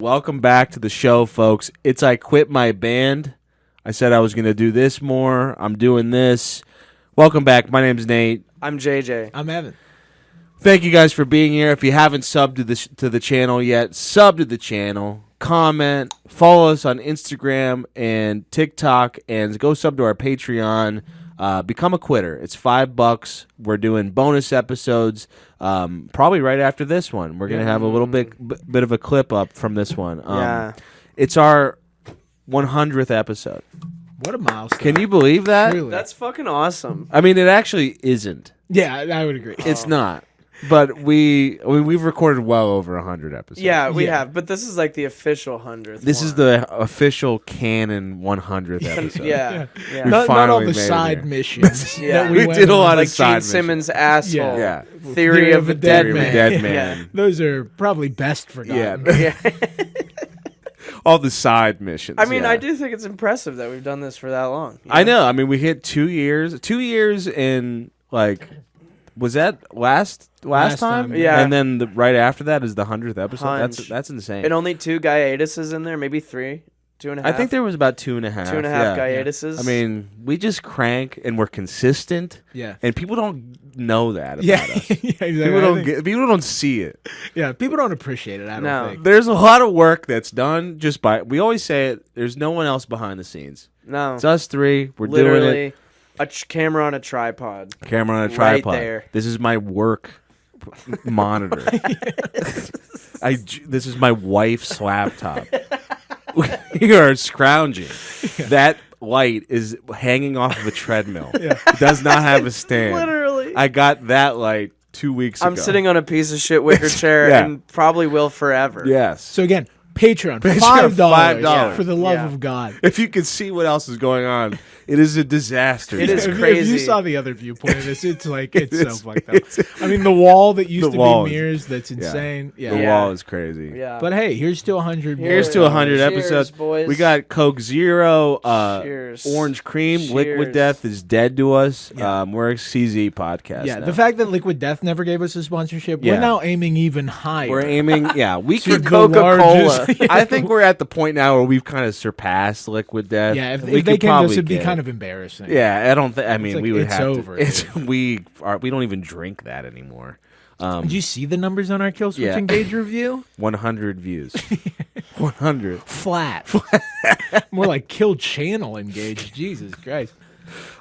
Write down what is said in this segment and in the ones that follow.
Welcome back to the show, folks. It's I Quit My Band. I said I was going to do this more. I'm doing this. Welcome back. My name's Nate. I'm JJ. I'm Evan. Thank you guys for being here. If you haven't subbed to the channel yet, sub to the channel. Comment. Follow us on Instagram and TikTok. And go sub to our Patreon. Become a quitter. It's $5. We're doing bonus episodes. Probably right after this one. We're gonna have a little bit of a clip up from this one. It's our 100th episode. What a milestone! Can you believe that? Truly. That's fucking awesome. I mean, it actually isn't. Yeah, I would agree. It's not. But we've recorded well over 100 episodes. Yeah, we have. But this is like the official 100th. This is the official canon 100th episode. Yeah. Not all the made it side here. missions. Yeah. that We went did a on. lot like of side Gene Simmons' asshole. Yeah. Theory of a dead man. Dead man. Those are probably best forgotten. Yeah. All the side missions. I mean, yeah. I do think it's impressive that we've done this for that long. I know. I mean, we hit 2 years. 2 years in, like, was that last time? Yeah. And then right after that is the 100th episode. Hunch. That's insane. And only 2 hiatuses in there, maybe 3, 2.5. I think there was about 2.5. 2.5 hiatuses. I mean, we just crank and we're consistent. Yeah. And people don't know that about Yeah. us. Yeah, exactly. People don't see it. Yeah, people don't appreciate it. I don't think. There's a lot of work that's done just by. We always say it. There's no one else behind the scenes. No. It's us three. We're Literally, doing it. a camera on a tripod. Camera on a Right tripod. there. This is my work monitor. This is my wife's laptop. We are scrounging. That light is hanging off of a treadmill. Yeah. It does not have a stand. Literally. I got that light 2 weeks ago. I'm sitting on a piece of shit wicker chair Yeah. and probably will forever. Yes. So again, Patreon, Patreon, $5 $5. for the love Yeah. of God. If you could see what else is going on, it is a disaster. It is If crazy. you saw the other viewpoint of this, it's like it's so fucked up. I mean, the wall that used to wall be is- mirrors, that's insane. The Yeah. wall is crazy. Yeah. But hey, here's to 100 more. Here's to 100 Cheers, episodes. boys. We got Coke Zero, Cheers. Orange Cream, Cheers. Liquid Death is dead to us. Yeah. We're a CZ podcast. Yeah, now. the fact that Liquid Death never gave us a sponsorship, Yeah. we're now aiming even higher. We're aiming. Yeah, we To could. the Coca-Cola. largest- I think we're at the point now where we've kind of surpassed Liquid Death. Yeah, if We they could came to us, probably it'd be get kind it. of embarrassing. Yeah, I don't think. I mean, like, we would it's have over, to. It's we don't even drink that anymore. Did you see the numbers on our Kill Switch Yeah. Engage review? 100 views. 100. Flat. More like Kill Channel Engage. Jesus Christ.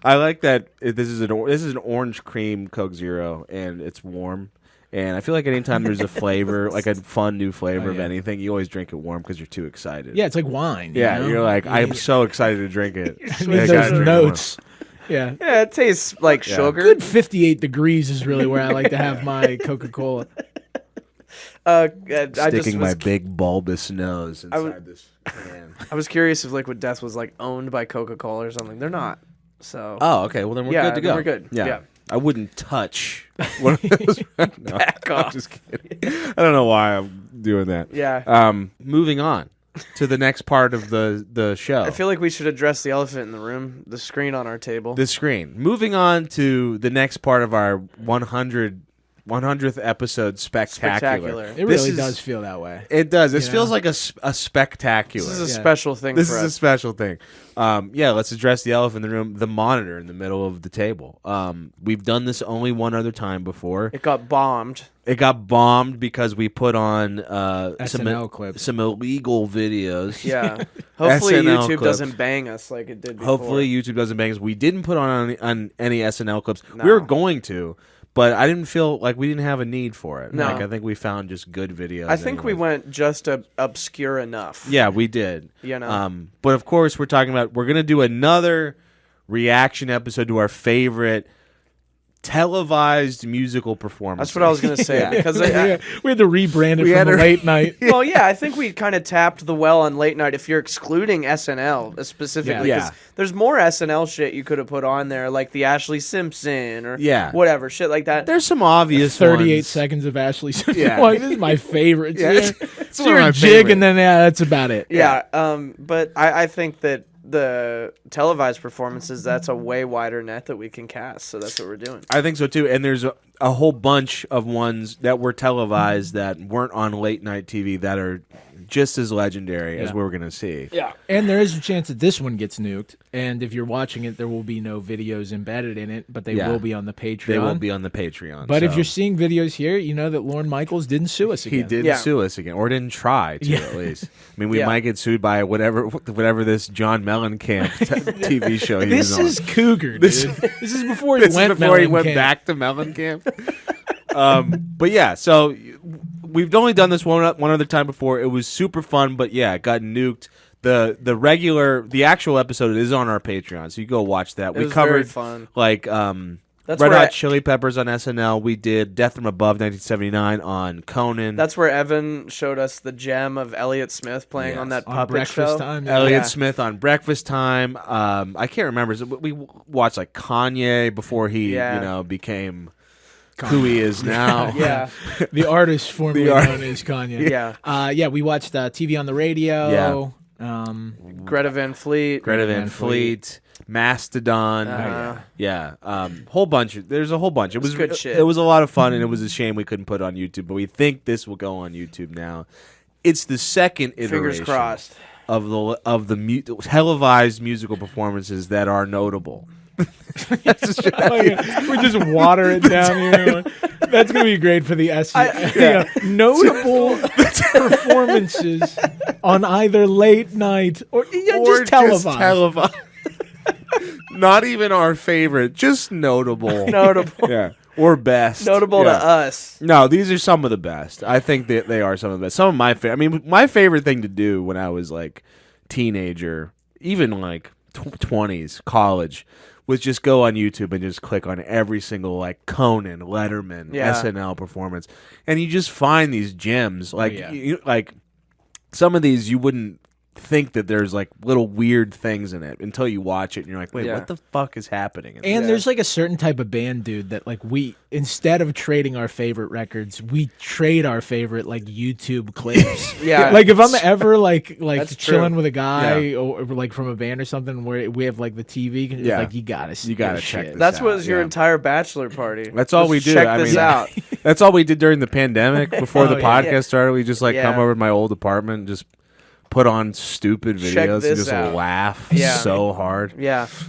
I like that. This is an orange cream Coke Zero, and it's warm. And I feel like anytime there's a flavor, like a fun new flavor of yeah. anything, you always drink it warm because you're too excited. Yeah, it's like wine. Yeah, you know? you're like, I'm so excited to drink it. I I mean, gotta those drink it warm. notes. Yeah. Yeah, it tastes like Yeah. sugar. Good 58 degrees is really where I like to have my Coca-Cola. I Sticking just my was, big bulbous nose I inside this can. I was curious if Liquid Death was like owned by Coca-Cola or something. They're not. So Oh, okay. Well, then we're Yeah, good to then go. we're good. Yeah. I wouldn't touch one of those. No, Back I'm off. just kidding. I don't know why I'm doing that. Yeah. Moving on to the next part of the show. I feel like we should address the elephant in the room, the screen on our table. The screen. Moving on to the next part of our 100th episode spectacular. Spectacular. It This really is- does feel that way. It does. This You feels know? like a spectacular. This is a Yeah. special thing This for is a us. special thing. Yeah, let's address the elephant in the room, the monitor in the middle of the table. We've done this only one other time before. It got bombed. It got bombed because we put on SNL clips. some illegal videos. Yeah. Hopefully SNL YouTube clips. doesn't bang us like it did before. Hopefully YouTube doesn't bang us. We didn't put on any SNL clips. No. We were going to, but I didn't feel like we didn't have a need for it. No. Like, I think we found just good videos. I think we anyways. went just obscure enough. Yeah, we did. You know. But of course, we're going to do another reaction episode to our favorite televised musical performance. That's what I was going to say. Because we had to rebrand it We had from a to- late night. well, yeah, I think we kind of tapped the well on late night if you're excluding SNL specifically. Yeah. 'cause there's more SNL shit you could have put on there, like the Ashley Simpson or Yeah. whatever, shit like that. There's some obvious 38 ones. seconds of Ashley Simpson. Yeah. Like, this is my favorite. Yeah, It's it's so one of you're my a jig, favorite. and then that's about it. Yeah, but I think that the televised performances, that's a way wider net that we can cast, so that's what we're doing. I think so too. And there's a whole bunch of ones that were televised that weren't on late night TV that are just as legendary as we're gonna see. Yeah. And there is a chance that this one gets nuked. And if you're watching it, there will be no videos embedded in it, but they will be on the Patreon. They will be on the Patreon. But if you're seeing videos here, you know that Lorne Michaels didn't sue us again. He didn't sue us again, or didn't try to at least. I mean, we might get sued by whatever this John Mellencamp TV show he was on. This is Cougar, dude. This is before he went back to Mellencamp. But yeah, so we've only done this one other time before. It was super fun, but yeah, it got nuked. The actual episode is on our Patreon, so you go watch that. We covered fun. Like Red Hot Chili Peppers on SNL. We did Death from Above 1979 on Conan. That's where Evan showed us the gem of Elliott Smith playing on that puppet Breakfast show. Time. Elliott Smith on Breakfast Time. I can't remember. We watched like Kanye before he became who he is now. The artist formerly known as Kanye. We watched TV on the radio. Greta Van Fleet. Mastodon. Whole bunch. There's a whole bunch. It was good shit. It was a lot of fun, and it was a shame we couldn't put it on YouTube, but we think this will go on YouTube now. It's the second iteration. Fingers crossed. Of the televised musical performances that are notable. We just water it down here. That's gonna be great for the notable performances on either late night or just televised. Not even our favorite, just notable. Yeah. Or best. Notable to us. No, these are some of the best. I think that they are some of the best. Some of my favorite. I mean, my favorite thing to do when I was like teenager, even like 20s, college, was just go on YouTube and just click on every single like Conan, Letterman, SNL performance, and you just find these gems. Like like some of these you wouldn't think that there's like little weird things in it until you watch it and you're like, wait, what the fuck is happening? And there's like a certain type of band, dude, that like we, instead of trading our favorite records, we trade our favorite like YouTube clips. Like if I'm ever like chilling with a guy or like from a band or something where we have like the TV, like you gotta check this That's out. What was your entire bachelor party. That's all we did. Check this out. That's all we did during the pandemic before the podcast started. We just like come over to my old apartment and just put on stupid videos and just laugh so hard.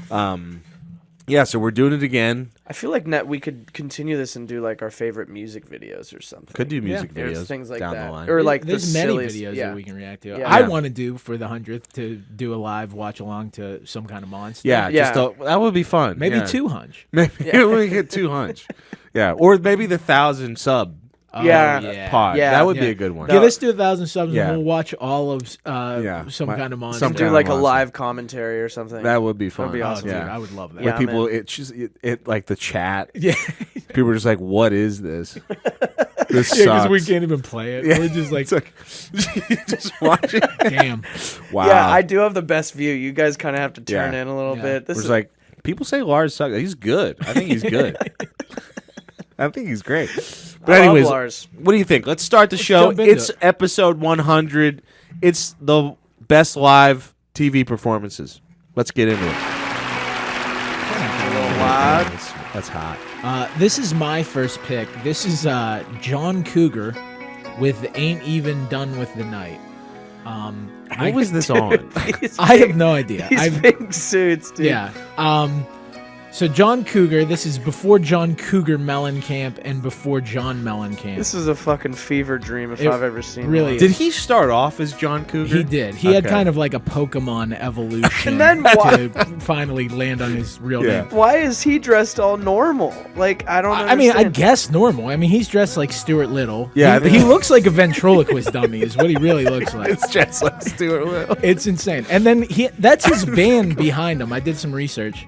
So we're doing it again. I feel like we could continue this and do like our favorite music videos or something. Could do music videos. There's things like down that. the line. Or like there's the many silliest, videos that we can react to. Yeah. I want to do for the 100th to do a live watch along to some kind of monster. That would be fun. Maybe 2 hunch. Maybe we get 2 hunch. Or maybe the 1,000 sub. Pod. That would be a good one. Get us to 1,000 subs and we'll watch all of some kind of monster. Do like a live commentary or something. That would be fun. That'd be awesome. Dude, I would love that. Where people, it like the chat. People are just like, what is this? This sucks. Because we can't even play it. We're just like just watch it. Damn. Wow. Yeah, I do have the best view. You guys kind of have to turn in a little bit. This is like, people say Lars sucks. He's good. I think he's good. I think he's great. But anyways, what do you think? Let's start the show. It's episode 100. It's the best live TV performances. Let's get into it. That's hot. This is my first pick. This is John Cougar with Ain't Even Done With the Night. How was this on? I have no idea. These big suits, dude. Yeah. So John Cougar, this is before John Cougar Mellencamp and before John Mellencamp. This is a fucking fever dream if I've ever seen really one. Did he start off as John Cougar? He did. He had kind of like a Pokemon evolution and then to finally land on his real name. Why is he dressed all normal? Like, I don't understand. I mean, I guess normal. I mean, he's dressed like Stuart Little. Yeah. He looks like a ventriloquist dummy is what he really looks like. It's just like Stuart Little. It's insane. And then that's his band behind him. I did some research.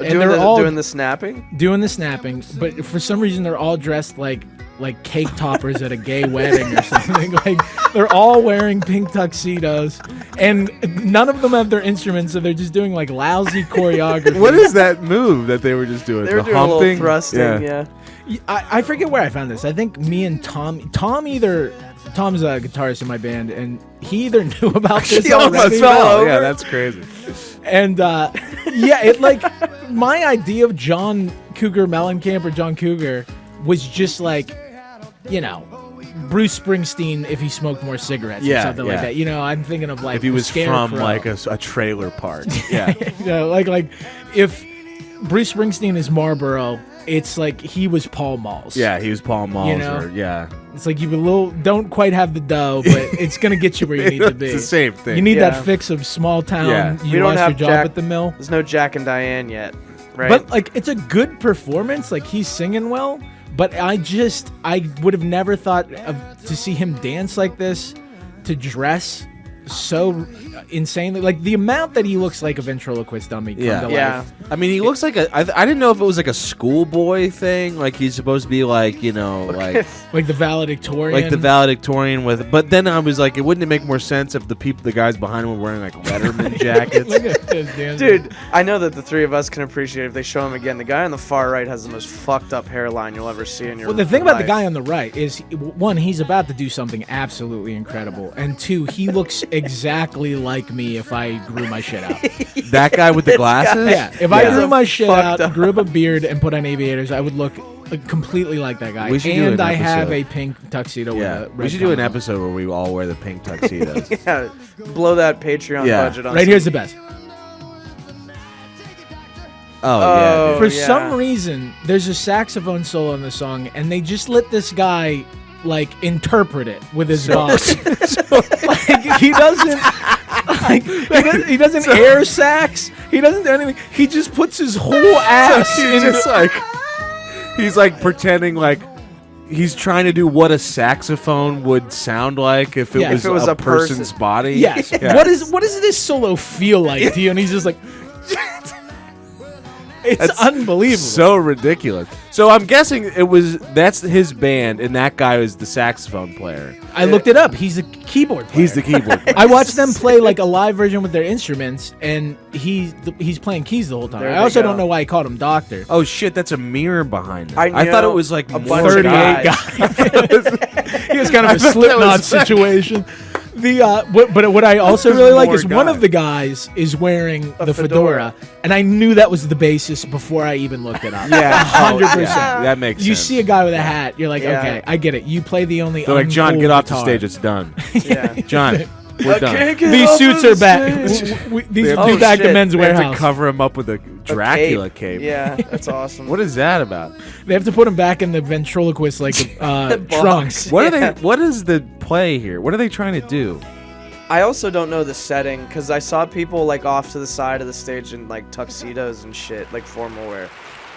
And they're all doing the snapping? Doing the snapping, but for some reason they're all dressed like cake toppers at a gay wedding or something. Like they're all wearing pink tuxedos, and none of them have their instruments, so they're just doing like lousy choreography. What is that move that they were just doing? They were doing humping? A little thrusting, I forget where I found this. I think me and Tom's a guitarist in my band, and he either knew about this already. Yeah, that's crazy. And it like my idea of John Cougar Mellencamp or John Cougar was just like, Bruce Springsteen if he smoked more cigarettes or something like that. You know, I'm thinking of like if he was Scarecrow. from like a trailer park. Yeah. You know, like if Bruce Springsteen is Marlboro, it's like he was Paul Malls. Yeah, he was Paul Malls. You know? Yeah. It's like you don't quite have the dough, but it's gonna get you where you need to be. It's the same thing. You need that fix of small town. Yeah. You lost your job at the mill. There's no Jack and Diane yet, right? But like, it's a good performance. Like he's singing well. But I would have never thought to see him dance like this, to dress so insanely. Like the amount that he looks like a ventriloquist dummy. Come to life. I mean, he looks like I didn't know if it was like a schoolboy thing. Like he's supposed to be like, you know, like like the valedictorian. Like the valedictorian with. But then I was like, it wouldn't it make more sense if the guys behind him were wearing like Letterman jackets? Look at this, dude. I know that the three of us can appreciate if they show him again. The guy on the far right has the most fucked up hairline you'll ever see in your life. Well, the thing about the guy on the right is, one, he's about to do something absolutely incredible, and two, he looks exactly like me if I grew my shit out. That guy with the glasses? Yeah, if I grew my shit out, grew up a beard, and put on aviators, I would look completely like that guy. And I have a pink tuxedo with a red we should do an episode where we all wear the pink tuxedos. Yeah, blow that Patreon budget on. Right here's the best. Oh, yeah. For some reason, there's a saxophone solo in the song, and they just let this guy like interpret it with his voice. Like he doesn't. Like, he doesn't air sax. He doesn't do anything. He just puts his whole ass in. Just like he's like pretending like he's trying to do what a saxophone would sound like if it was a person's body. Yes. Yeah. What does this solo feel like to you? And he's just like. It's unbelievable. So ridiculous. So I'm guessing that's his band, and that guy is the saxophone player. I looked it up. He's a keyboard player. He's the keyboard player. I watched them play like a live version with their instruments, and he's playing keys the whole time. I also don't know why he called him Doctor. Oh shit, that's a mirror behind him. I thought it was like a more 38 guys. He was kind of a Slipknot situation. But what I also really like is one of the guys is wearing the fedora, and I knew that was the basis before I even looked it up. Yeah, 100%. That makes sense. You see a guy with a hat, you're like, okay, I get it. You play the only. They're like, John, get off the guitar. stage. It's done. Yeah, John, we're done. These suits are back. These are back to Men's They Warehouse. have to cover him up with a Dracula cape. Yeah, that's awesome. What is that about? They have to put him back in the ventriloquist like trunks. What are they? What is the play here? What are they trying to do? I also don't know the setting because I saw people like off to the side of the stage in like tuxedos and shit, like formal wear.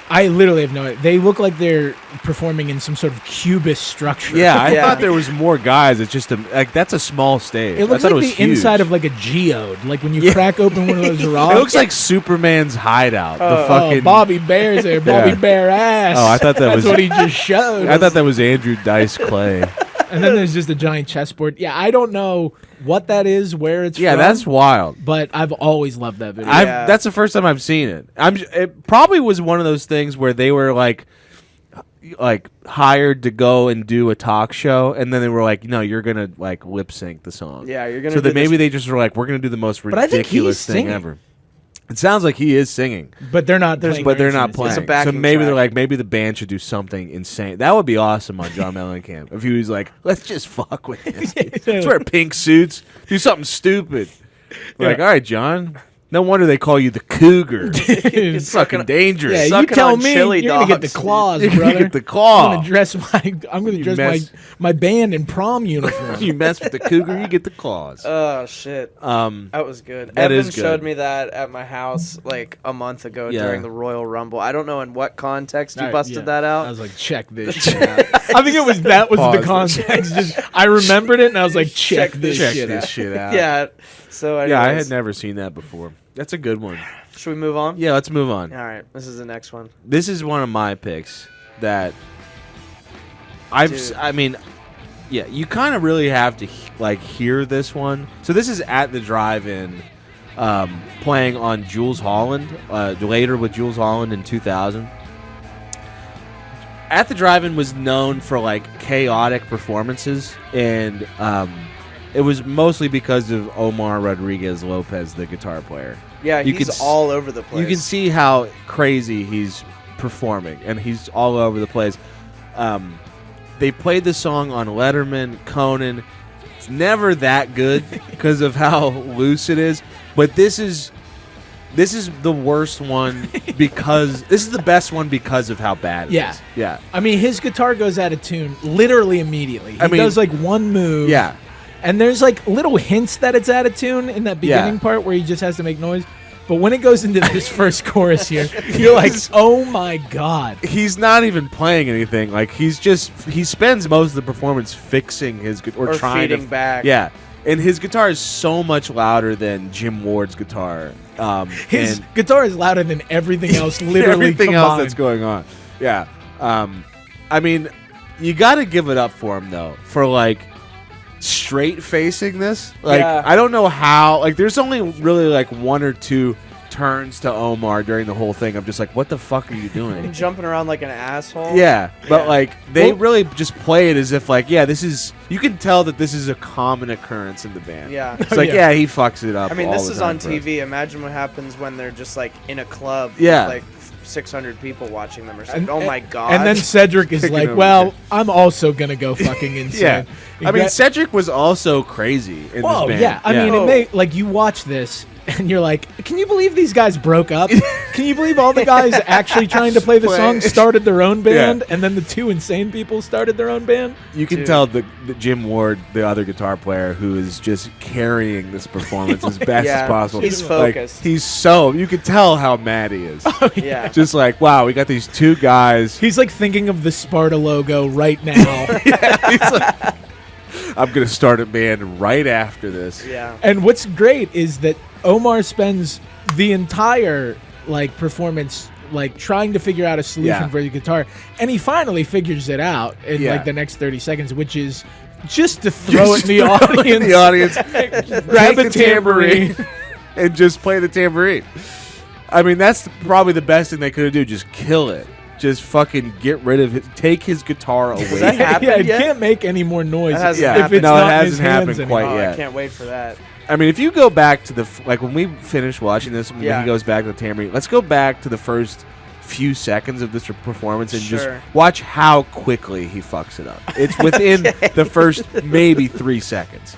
I literally have no idea. They look like they're performing in some sort of cubist structure. Yeah, I thought there was more guys. It's just that's a small stage. It looks I thought like it was the huge. inside of like a geode, like when you crack open one of those rocks. It looks like Superman's hideout. The fucking Bobby Bear's there, Bobby Bear ass. Oh, I thought that was what he just showed. I thought that was Andrew Dice Clay. And then there's just a giant chessboard. Yeah, I don't know what that is, where it's from. Yeah, that's wild. But I've always loved that video. That's the first time I've seen it. It probably was one of those things where they were like hired to go and do a talk show, and then they were like, "No, you're gonna like lip sync the song." Yeah, you're gonna. So that maybe they just were like, "We're gonna do the most ridiculous thing ever." It sounds like he is singing, but they're not. Playing but they're not playing. It's a backing so maybe track. they're like, maybe the band should do something insane. That would be awesome on John Mellencamp if he was like, "Let's just fuck with this. Let's wear pink suits, do something stupid." Like, all right, John. No wonder they call you the Cougar. It's fucking dangerous. Yeah, you tell me you're gonna get the claws, brother. You're gonna get the claw. I'm gonna dress my band in prom uniform. You mess with the Cougar, you get the claws. Oh shit. That was good. That Evan is good. showed me that at my house like a month ago during the Royal Rumble. I don't know in what context you busted that out. I was like, check this shit out. I think that was the context. Just I remembered it and I was like, check this shit out. Yeah. So anyways. Yeah, I had never seen that before. That's a good one. Should we move on? Yeah, let's move on. All right, this is the next one. This is one of my picks that you kind of really have to hear this one. So this is at the drive-in, playing on Jools Holland, later with Jools Holland in 2000. At the drive-in was known for chaotic performances, and it was mostly because of Omar Rodriguez Lopez, the guitar player. Yeah, he's all over the place. You can see how crazy he's performing, and he's all over the place. they played the song on Letterman, Conan. It's never that good because of how loose it is. But this is the worst one because this is the best one because of how bad it is. Yeah. I mean, his guitar goes out of tune literally immediately. He does like one move. Yeah. And there's like little hints that it's out of tune in that beginning part where he just has to make noise. But when it goes into this first chorus here, you're like, oh my God. He's not even playing anything. Like he spends most of the performance fixing his or trying feeding back. Yeah. And his guitar is so much louder than Jim Ward's guitar. His guitar is louder than everything else, literally everything combined. else that's going on. Yeah. I mean, you got to give it up for him though, for like straight facing this. Like I don't know how. Like there's only really like one or two turns to Omar during the whole thing. I'm just like, what the fuck are you doing? And jumping around like an asshole. Yeah, but like they really just play it as if like, this is. You can tell that this is a common occurrence in the band. Yeah, it's like he fucks it up. I mean, all this the is time on for us. TV. Imagine what happens when they're just like in a club. Yeah. With, like 600 people watching them or something. Oh my God. And then Cedric is like, well, I'm also gonna go fucking insane. I mean, Cedric was also crazy in this band. Yeah. I mean, it may like you watch this and you're like, can you believe these guys broke up? Can you believe all the guys actually trying to play the song started their own band, and then the two insane people started their own band? You can tell the Jim Ward, the other guitar player, who is just carrying this performance as best as possible. He's focused. Like, you can tell how mad he is. Yeah. Just like, wow, we got these two guys. He's like thinking of the Sparta logo right now. He's like, I'm going to start a band right after this. Yeah. And what's great is that Omar spends the entire like performance like trying to figure out a solution for the guitar, and he finally figures it out in like the next 30 seconds, which is just to throw it in the audience. Grab a tambourine and just play the tambourine. I mean, that's probably the best thing they could do. Just kill it. Just fucking get rid of it. Take his guitar away. Has that happened it can't make any more noise. That hasn't if happened. it's No, not it in his hasn't happened hands quite anymore. yet. I can't wait for that. I mean, if you go back to like when we finish watching this, when he goes back to the tambourine, let's go back to the first few seconds of this performance and just watch how quickly he fucks it up. It's within the first maybe 3 seconds.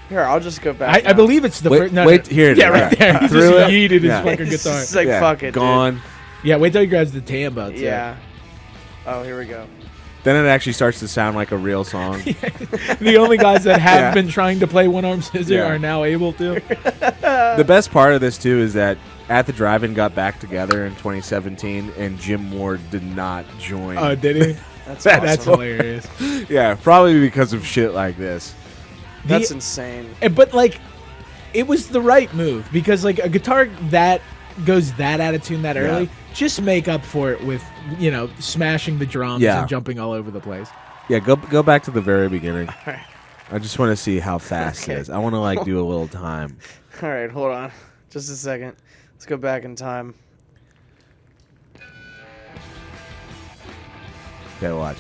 Here, I'll just go back. I believe it's the first. No, wait, here it is. right there. He Threw just it. yeeted his fucking guitar. It's like, fuck it, gone. dude. Yeah, wait till he grabs the tambo. Too. Yeah. Oh, here we go. Then it actually starts to sound like a real song. The only guys that have been trying to play One Arm Scissor are now able to. The best part of this, too, is that At the Drive-In got back together in 2017, and Jim Ward did not join. Oh, did he? That's That's awesome. hilarious. Yeah, probably because of shit like this. That's insane. But, like, it was the right move because, like, a guitar that goes that out of tune that early, just make up for it with, smashing the drums and jumping all over the place. Yeah, go back to the very beginning. All right. I just want to see how fast it is. I want to, like, do a little time. All right, hold on. Just a second. Let's go back in time. Okay, watch.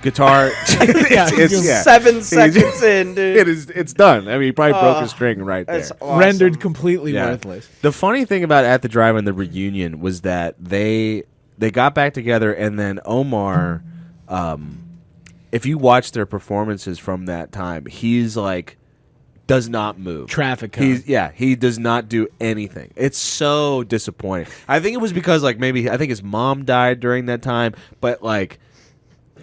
Guitar. it's 7 seconds in, dude. It's done. I mean, he probably broke a string right there. That's awesome. Rendered completely worthless. The funny thing about At the Drive-In, the reunion, was that they got back together, and then Omar, if you watch their performances from that time, he's like, does not move. Traffic cone. He does not do anything. It's so disappointing. I think it was because I think his mom died during that time, but like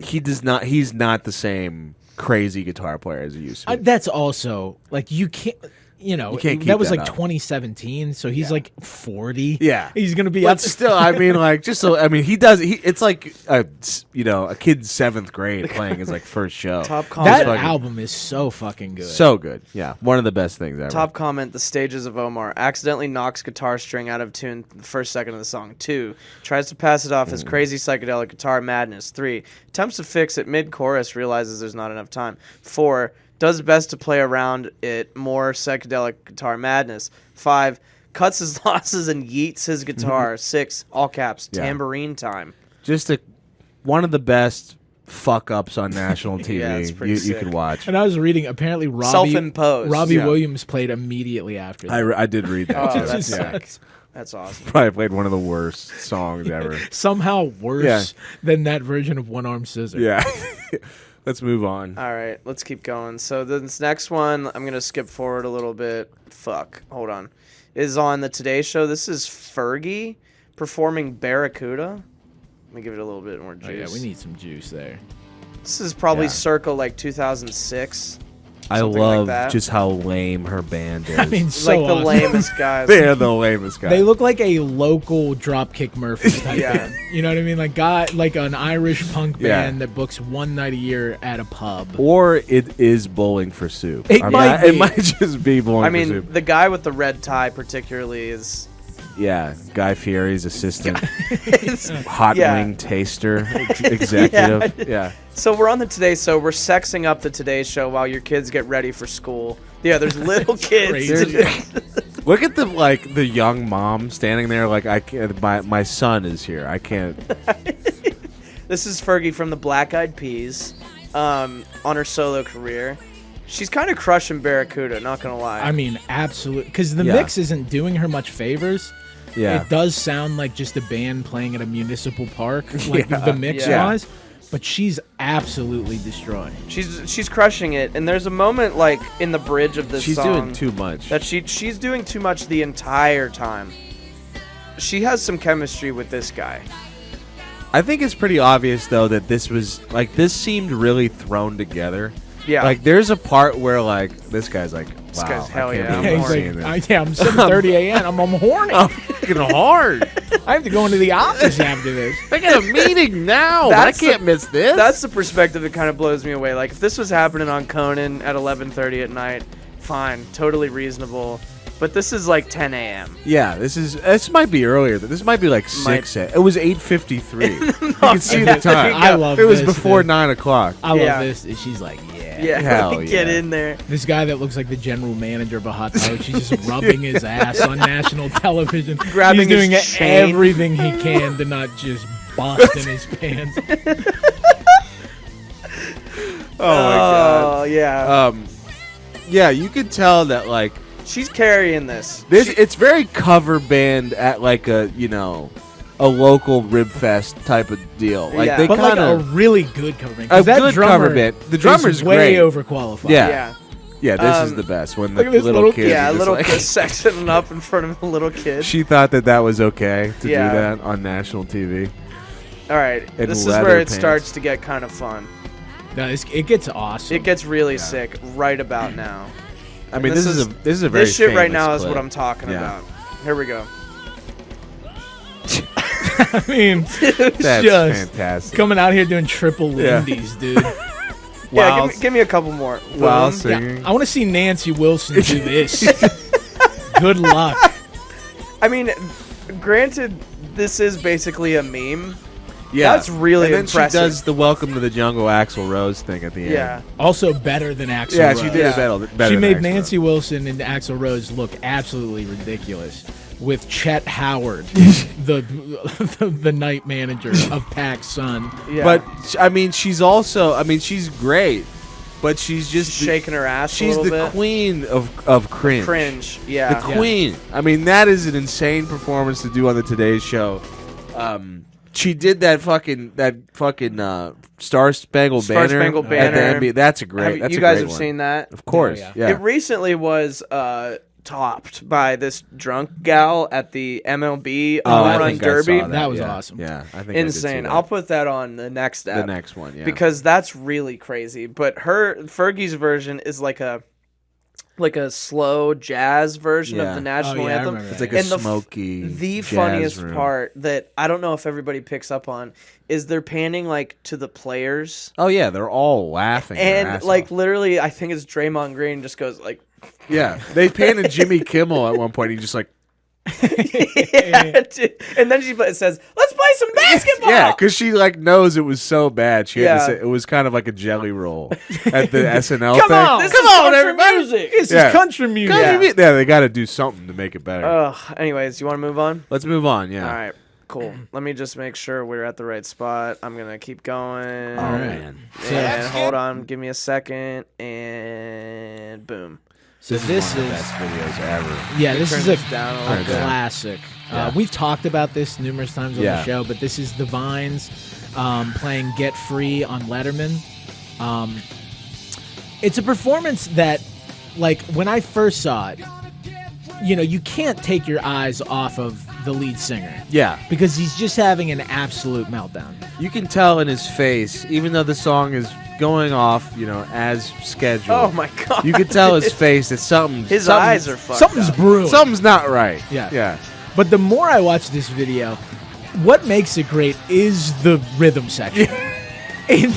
he's not the same crazy guitar player as he used to be. That's also like you can't keep that was that like up. 2017, so he's like 40. Yeah, he's gonna be but up. still, I mean, like, just so I mean, it's like a kid's 7th grade playing his like first show. Top comment. That album is so fucking good. So good. Yeah, one of the best things ever. Top comment: the stages of Omar accidentally knocks guitar string out of tune the first second of the song. 2, tries to pass it off as crazy psychedelic guitar madness. 3, attempts to fix it mid-chorus, realizes there's not enough time. 4, does best to play around it, more psychedelic guitar madness. 5, cuts his losses and yeets his guitar. 6, all caps, tambourine time. Just one of the best fuck ups on national TV it's pretty you sick. could watch. And I was reading, apparently Robbie Self-imposed. Williams played immediately after that. I did read that. Oh, too. that sucks. That's awesome. Probably played one of the worst songs ever. Somehow worse than that version of One Armed Scissor. Yeah. Let's move on. All right, let's keep going. So this next one, I'm going to skip forward a little bit. Hold on. Is on the Today Show. This is Fergie performing Barracuda. Let me give it a little bit more juice. Oh, yeah, we need some juice there. This is probably circa like 2006. I love just how lame her band is. I mean, so like the lamest guys. They're the lamest guys. They look like a local Dropkick Murphys type band. You know what I mean? Like an Irish punk band that books one night a year at a pub. Or it is Bowling for Soup. It might just be Bowling for Soup. The guy with the red tie particularly is... Yeah, Guy Fieri's assistant, hot wing taster executive. Yeah. So we're on the Today Show. We're sexing up the Today Show while your kids get ready for school. Yeah, there's little kids. Look at the young mom standing there like I can't. My son is here. I can't. This is Fergie from the Black Eyed Peas, on her solo career. She's kind of crushing Barracuda, not gonna lie. I mean, absolutely, because the mix isn't doing her much favors. Yeah, it does sound like just a band playing at a municipal park, like the mix wise. But she's absolutely destroying. She's crushing it, and there's a moment like in the bridge of this song. She's doing too much. That she's doing too much the entire time. She has some chemistry with this guy. I think it's pretty obvious though that this seemed really thrown together. Yeah. Like there's a part where like this guy's like, wow, this guy's hell yeah. I'm 7:30 a.m. I'm horny. I'm fucking hard. I have to go into the office after this. I got a meeting now. I can't miss this. That's the perspective that kind of blows me away. Like if this was happening on Conan at 11:30 at night, fine, totally reasonable. But this is like 10 a.m. Yeah, this might be earlier. This might be like 6 a.m. It was 8:53. You can see the time. I love it. It was this, before dude. 9 o'clock. I love this. She's like, yeah, get in there. This guy that looks like the general manager of a hot dog, she's just rubbing his ass on national television. Grabbing He's doing his chain. everything he can to not just bust in his pants. Oh my god. Yeah. Yeah, you could tell that like she's carrying this. It's very cover band at like a local rib fest type of deal. Like they but kind of a really good cover band. A good cover band. The drummer's way great. overqualified. Yeah. This is the best when the little kids. Yeah, little like, kid sexing up in front of a little kid. She thought that was okay to do that on national TV. All right, this is where it starts to get kind of fun. No, it gets awesome. It gets really sick right about now. I mean, this is a very this shit right famous now is clip. what I'm talking about. Here we go. I mean, that's just fantastic. Coming out here doing triple Lindy's, dude. Yeah, give me a couple more. While singing. I want to see Nancy Wilson do this. Good luck. I mean, granted, this is basically a meme. Yeah, that's really and then impressive. she does the "Welcome to the Jungle" Axl Rose thing at the end. Yeah, also better than Axl Rose. Yeah, she did it better. She than made Axl Nancy Rose. Wilson and Axl Rose look absolutely ridiculous with Chet Howard, the night manager of Pac's son. Yeah. But I mean, she's great, but she's just shaking her ass. She's a little the bit. queen of cringe. Cringe, yeah. The queen. I mean, that is an insane performance to do on the Today Show. She did that fucking Star Spangled Banner at the NBA. That's a great. You guys have seen that? Of course. Yeah. It recently was topped by this drunk gal at the MLB Home Run Derby. That was awesome. Yeah, I think insane. I'll put that on the next app. The next one, yeah. Because that's really crazy. But Fergie's version is like a slow jazz version of the national anthem. It's like a smoky. The funniest part that I don't know if everybody picks up on is they're panning like to the players. Oh yeah, they're all laughing. And like literally, I think it's Draymond Green just goes like. Yeah, they pan to Jimmy Kimmel at one point. He just like. Yeah, and then she says, "Let's play some basketball." Yeah, because she like knows it was so bad. She had to say it was kind of like a jelly roll at the SNL Come thing. Come on, everybody! Music. This is country music. Yeah, they got to do something to make it better. Anyways, you want to move on? Let's move on. Yeah. All right. Cool. Let me just make sure we're at the right spot. I'm gonna keep going. All right. And hold on. Give me a second. And boom. So this one is of the best videos ever. Yeah, this is a down classic. Yeah. We've talked about this numerous times on the show, but this is the Vines playing "Get Free" on Letterman. It's a performance that, like, when I first saw it, you can't take your eyes off of the lead singer. Yeah. Because he's just having an absolute meltdown. You can tell in his face, even though the song is going off, as scheduled. Oh my god! You can tell his face that his eyes are fucked Something's up. brewing. Something's not right. Yeah. Yeah. But the more I watch this video, what makes it great is the rhythm section. And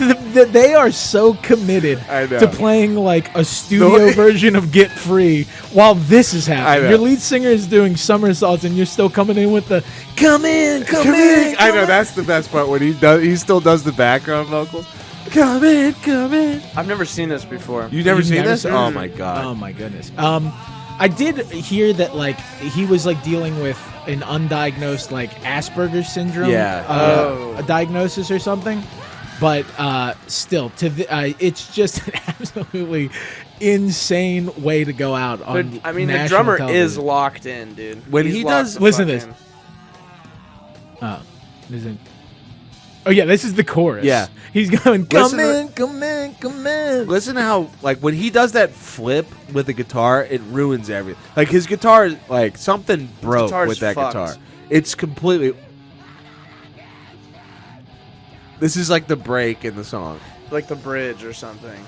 they are so committed to playing like a studio version of "Get Free" while this is happening. Your lead singer is doing somersaults, and you're still coming in with the "Come in, come in." I know that's the best part when he still does the background vocals. Come in, come in. I've never seen this before. You've never seen this? seen Oh it? my god. Oh my goodness. I did hear that like he was like dealing with an undiagnosed like Asperger's syndrome. Yeah. A diagnosis or something. But still, it's just an absolutely insane way to go out on. I mean, the national drummer television. is locked in, dude. When He's he locked does- the Listen to fuck this. Oh yeah, this is the chorus. Yeah. He's going, come Listen to- in, come in, come in. Listen to how, like, when he does that flip with the guitar, it ruins everything. Like, his guitar, like, something broke guitar's with that fucked. guitar. It's completely... This is like the break in the song. Like the bridge or something.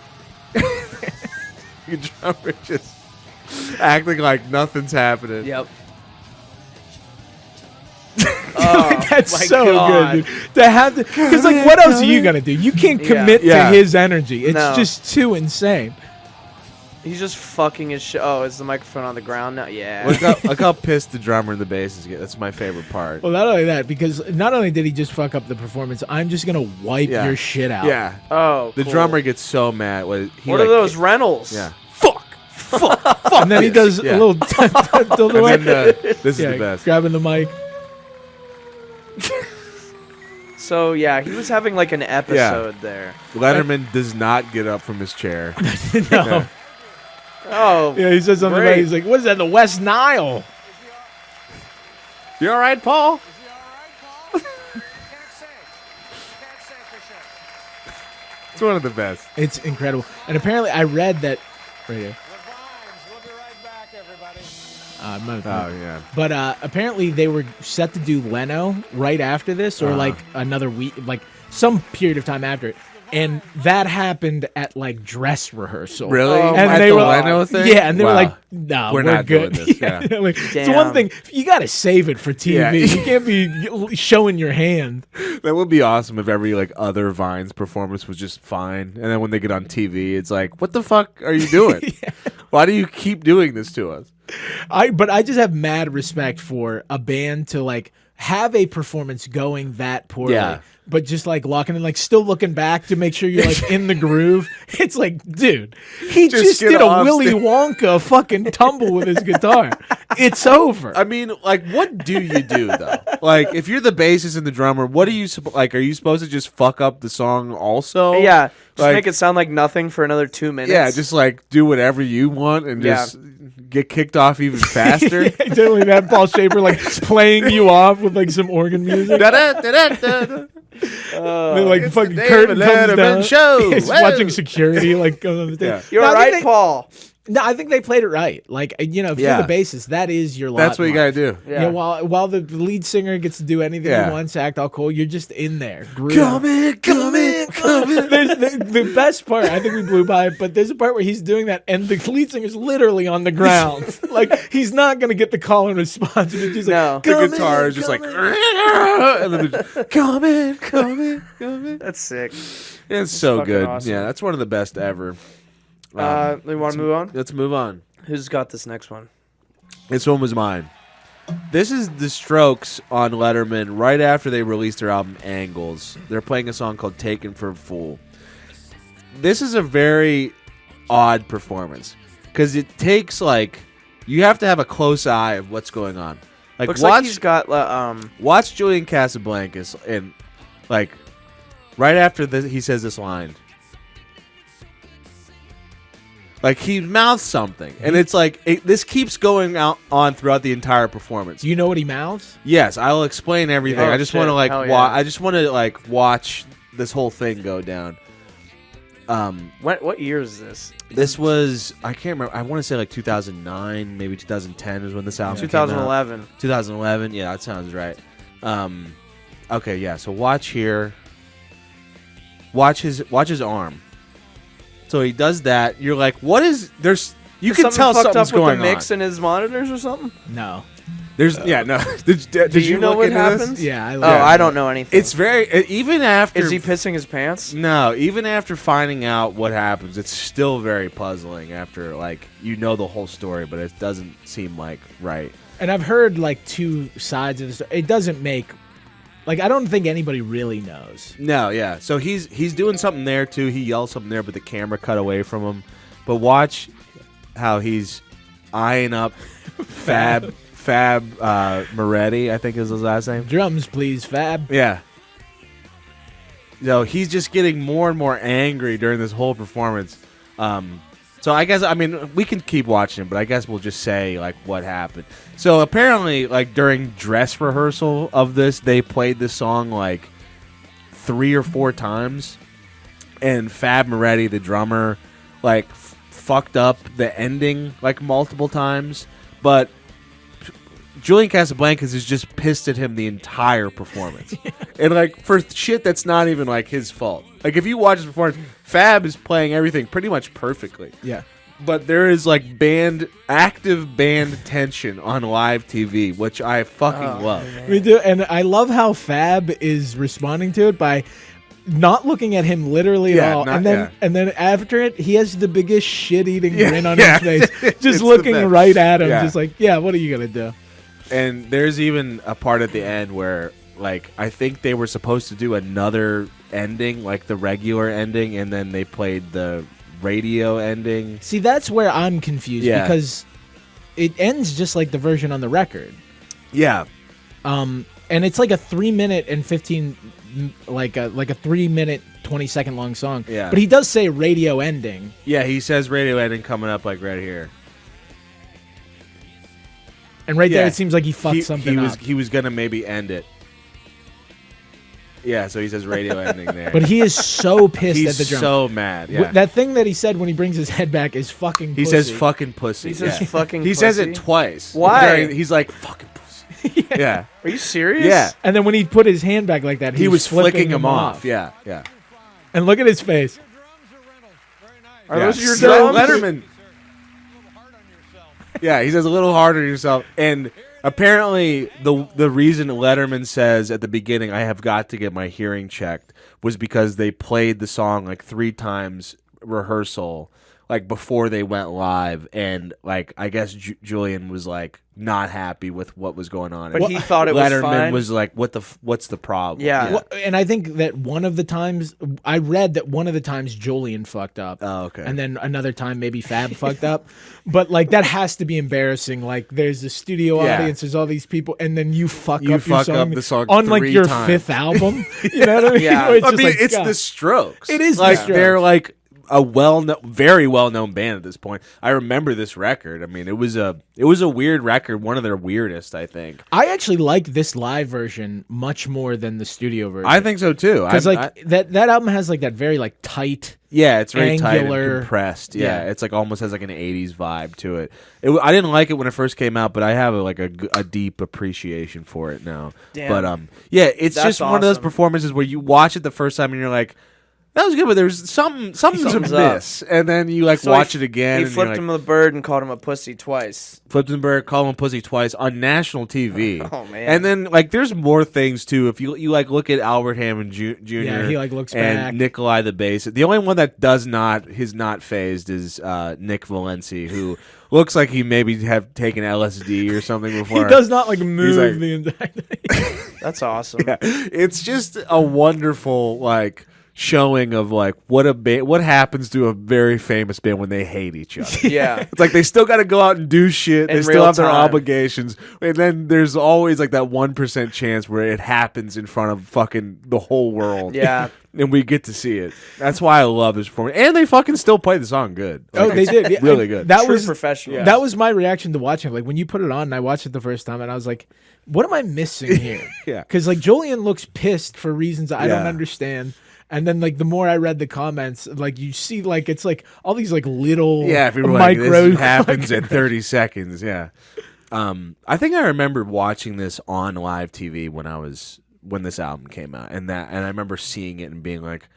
Your drummer just acting like nothing's happening. Yep. Oh, That's my so God. good, dude. To have to, because like, what else are you gonna do? You can't commit Yeah. to his energy. It's No. just too insane. He's just fucking his shit. Oh, is the microphone on the ground now? Yeah. Look how pissed the drummer and the bass is. That's my favorite part. Well, not only that, because not only did he just fuck up the performance, I'm just gonna wipe Yeah. your shit out. Yeah. Oh, The cool. drummer gets so mad. What are those Reynolds? Yeah. Fuck. And then he does a little And then this is the best. grabbing the mic. So yeah, he was having like an episode there. Letterman does not get up from his chair. No. Oh. Yeah, he says something Great. about he's like, what is that, the West Nile? You all right, Paul? It's one of the best. It's incredible. And apparently I read that right here. Oh yeah. But apparently they were set to do Leno right after this, or like another week, like some period of time after it. And that happened at like dress rehersal. Really? Oh, And At they the were Leno thing? Yeah, and they were Wow. like, "No, we're not good." doing this. Yeah. Like, it's Damn. one thing you got to save it for TV. Yeah. You can't be showing your hand. That would be awesome if every like other Vines performance was just fine, and then when they get on TV, it's like, what the fuck are you doing? Why do you keep doing this to us? But I just have mad respect for a band to like have a performance going that poorly. Yeah. But just like locking and like still looking back to make sure you're like in the groove. It's like, dude, he just get did a off Willy stage. Wonka fucking tumble with his guitar. It's over. I mean, like, what do you do though? Like, if you're the bassist and the drummer, what are you like? Are you supposed to just fuck up the song also? Yeah. Just Like- make it sound like nothing for another 2 minutes. Yeah, just like do whatever you want and just get kicked off even faster. Totally that Paul Shaper like playing you off with like some organ music. Da-da-da-da-da. Then, like It's fucking the curtain David comes Letterman down. show. It's Whoa. watching security like go on the stage. Yeah. You're No, I right, think they- Paul. No, I think they played it right. Like, if you're the bassist, that is your lot. That's what you mark. gotta do. Yeah. While the lead singer gets to do anything Yeah. he wants, act all cool, you're just in there. Come in, come in, come in. There's the best part, I think we blew by it, but there's a part where he's doing that and the lead singer's literally on the ground. Like, he's not going to get the call and response. It's just No. like, The "Come guitar in, is just come like, in." and then they're just, come in, come in, come in. That's sick. It's so fucking good. awesome. Yeah, that's one of the best ever. We want to move on? Let's move on. Who's got this next one? This one was mine. This is the Strokes on Letterman right after they released their album Angles. They're playing a song called Taken for a Fool. This is a very odd performance because it takes like you have to have a close eye of what's going on. Like Looks watch like he's got watch Julian Casablancas and like right after this he says this line. Like he mouths something, and it's like this keeps going on throughout the entire performance. Do you know what he mouths? Yes, I'll explain everything. Oh, I just want to I just want to watch this whole thing go down. What year is this? This was, I can't remember. I want to say like 2009, maybe 2010 is when this album 2011. came out. 2011. Yeah, that sounds right. Okay, yeah. So watch here. Watch his arm. So he does that. You're like, what is there's? You can tell something's up with going the mix on. in his monitors or something. No. There's no. Did you know look what into happens? This? Yeah. I don't know anything. It's very even after. Is he pissing his pants? No, even after finding out what happens, it's still very puzzling. After the whole story, but it doesn't seem like right. And I've heard like two sides of this. It doesn't make. Like, I don't think anybody really knows. No, yeah. So he's doing something there, too. He yells something there, but the camera cut away from him. But watch how he's eyeing up Fab Moretti, I think is his last name. Drums, please, Fab. Yeah. No, he's just getting more and more angry during this whole performance. So I guess, we can keep watching it, but I guess we'll just say, what happened. So apparently, during dress rehearsal of this, they played this song, 3 or 4 times. And Fab Moretti, the drummer, fucked up the ending, multiple times. But Julian Casablancas is just pissed at him the entire performance. And, for shit that's not even, his fault. If you watch his performance, Fab is playing everything pretty much perfectly. Yeah. But there is, active band tension on live TV, which I fucking love. Man. We do, and I love how Fab is responding to it by not looking at him literally at all. And then after it, he has the biggest shit-eating grin on his face. Just looking right at him, just what are you going to do? And there's even a part at the end where, I think they were supposed to do another ending, the regular ending, and then they played the radio ending. See, that's where I'm confused because it ends just like the version on the record. Yeah. And it's a 3-minute and 15, like a 3-minute, 20-second long song. Yeah. But he does say radio ending. Yeah, he says radio ending coming up right here. And there, it seems like he fucked something up. He was going to maybe end it. Yeah, so he says radio ending there. But he is so pissed at the drum. He's so mad. Yeah. That thing that he said when he brings his head back is fucking pussy. He says fucking pussy. He says fucking He pussy? says it twice. Why? He's like, fucking pussy. Yeah. Are you serious? Yeah. And then when he put his hand back like that, he was flicking him off. Yeah. And look at his face. Are those your drums? drums? Letterman. Yeah, he says a little harder on yourself. And apparently the reason Letterman says at the beginning, I have got to get my hearing checked, was because they played the song 3 times rehearsal, before they went live. And I guess Julian was not happy with what was going on. But he thought it was Letterman fine. was what's the problem? Yeah. Well, and I think that one of the times Julian fucked up. Oh, okay. And then another time maybe Fab fucked up. But that has to be embarrassing. There's a studio audience, there's all these people, and then you fuck up the song on 3 your times. 5th album. You know what I mean? Yeah. Where it's It's God. the Strokes. It is the Strokes. They're a very well-known band at this point. I remember this record. It was a weird record, one of their weirdest, I think. I actually like this live version much more than the studio version. I think so too. Because that album has that very tight. Yeah, it's very tight angular, and compressed. Yeah, yeah. it's almost has an 80s vibe to it. I didn't like it when it first came out, but I have a deep appreciation for it now. Damn. But it's That's just one of those awesome. performances where you watch it the first time and you're like, that was good, but there's something's amiss. And then you watch it again. He and flipped him the bird and called him a pussy twice. Flipped him the bird, called him pussy twice on national TV. Oh man! And then there's more things too. If you look at Albert Hammond Jr. Yeah, he looks and back. Nikolai the bass. The only one that is not phased is Nick Valenci, who looks like he maybe have taken LSD or something before. He does not move the entire thing. That's awesome. Yeah, it's just a wonderful showing of like what happens to a very famous band when they hate each other. Yeah. It's like they still got to go out and do shit. They In still real have their time. obligations. And then there's always like that 1% chance where it happens in front of fucking the whole world. Yeah. And we get to see it. That's why I love this performance. And they fucking still play the song good. Oh, they did. Yeah, really good. That True was professional. Yeah. That was my reaction to watching it. Like when you put it on and I watched it the first time and I was like, what am I missing here? Yeah. Because like Julian looks pissed for reasons I don't Yeah. understand. And then like the more I read the comments, like you see like it's like all these like little People were micro like, this happens in 30 seconds. Yeah. I think I remember watching this on live TV when this album came out, and I remember seeing it and being like,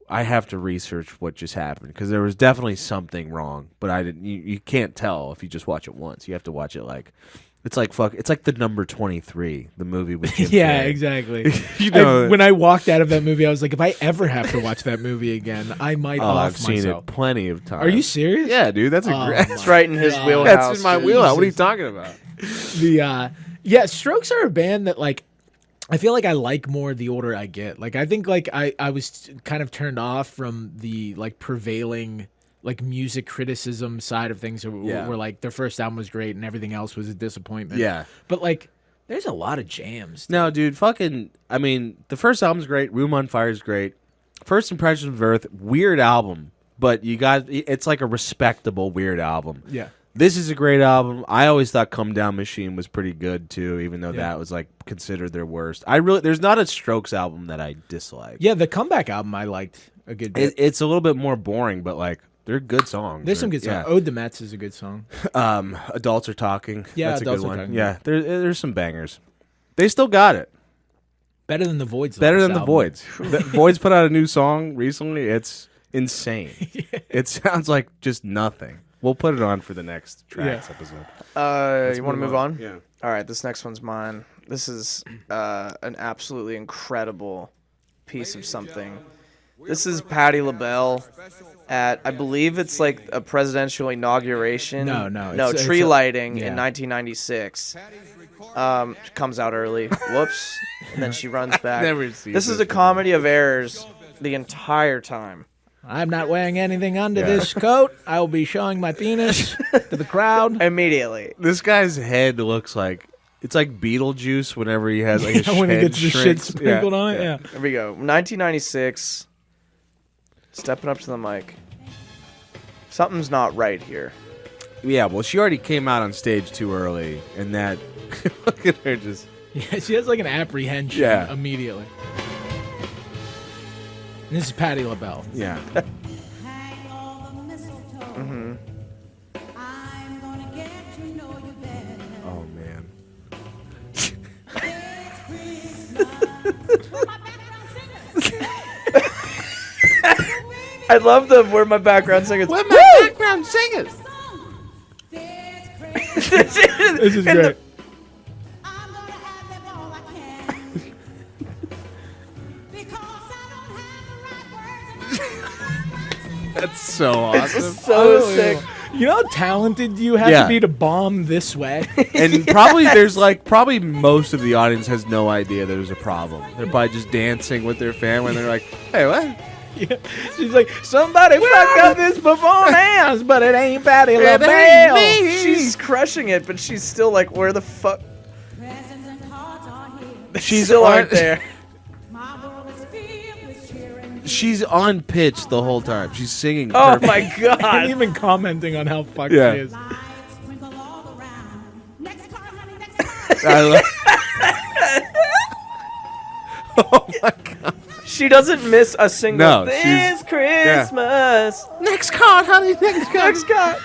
I have to research what just happened because there was definitely something wrong, but I didn't. You can't tell if you just watch it once. You have to watch it like. It's like the number 23, the movie with Jim Yeah, Carrey. exactly. You know, When I walked out of that movie, I was like, if I ever have to watch that movie again, I might off I've seen myself. it plenty of times. Are you serious? Yeah, dude, that's a Oh great. It's right in his God. wheelhouse. That's in my dude. wheelhouse. What are you talking about? The Strokes are a band that like I feel like I like more the older I get. Like I think like I was kind of turned off from the like prevailing like music criticism side of things where like their first album was great and everything else was a disappointment. Yeah. But like there's a lot of jams. No, dude, I mean, the first album's great. Room on Fire is great. First Impressions of Earth, weird album, but it's like a respectable weird album. Yeah. This is a great album. I always thought Come Down Machine was pretty good too, even though that was like considered their worst. There's not a Strokes album that I dislike. Yeah, the Comeback album I liked a good bit. It's a little bit more boring, but like they're good songs. There's some good songs. Ode to Metz is a good song. Adults Are Talking. Yeah, that's a Adults good Are one. Talking. Yeah, there's some bangers. They still got it. Better than the Voids. Better last than the album. Voids. The Voids put out a new song recently. It's insane. It sounds like just nothing. We'll put it on for the next tracks episode. You want to move on? Yeah. All right, this next one's mine. This is an absolutely incredible piece of something. This is Patti Labelle at, I believe it's like a presidential inauguration. No, tree lighting yeah. in 1996. Comes out early. Whoops. And then she runs back. Never seen This is this a comedy of errors the entire time. I'm not wearing anything under this coat. I will be showing my penis to the crowd. Immediately. This guy's head looks like it's like Beetlejuice whenever he has like a when he head gets the shit shrinks. sprinkled on it. Yeah. Here we go. 1996. Stepping up to the mic. Something's not right here. Yeah, well, she already came out on stage too early, and that look at her just. Yeah, she has like an apprehension immediately. And this is Patti Labelle. Yeah. Oh man. I love where my background singers. Where my background singers? This is great. That's so awesome. So sick. You know how talented you have Yeah. to be to bomb this way? And probably most of the audience has no idea there's a problem. They're probably just dancing with their family, and they're like, "Hey, what?" Yeah. She's like, somebody fucked up this performance, but it ain't Patti ain't LaBelle. me. She's crushing it, but she's still like, where the fuck? She's still on- aren't there. She's on pitch the whole time. She's singing. Oh perfect. my And god. even commenting on how fucked Yeah. she is. I love- oh my god. She doesn't miss a single. No, she's- This Christmas. Next card, honey. Next card. Next guy.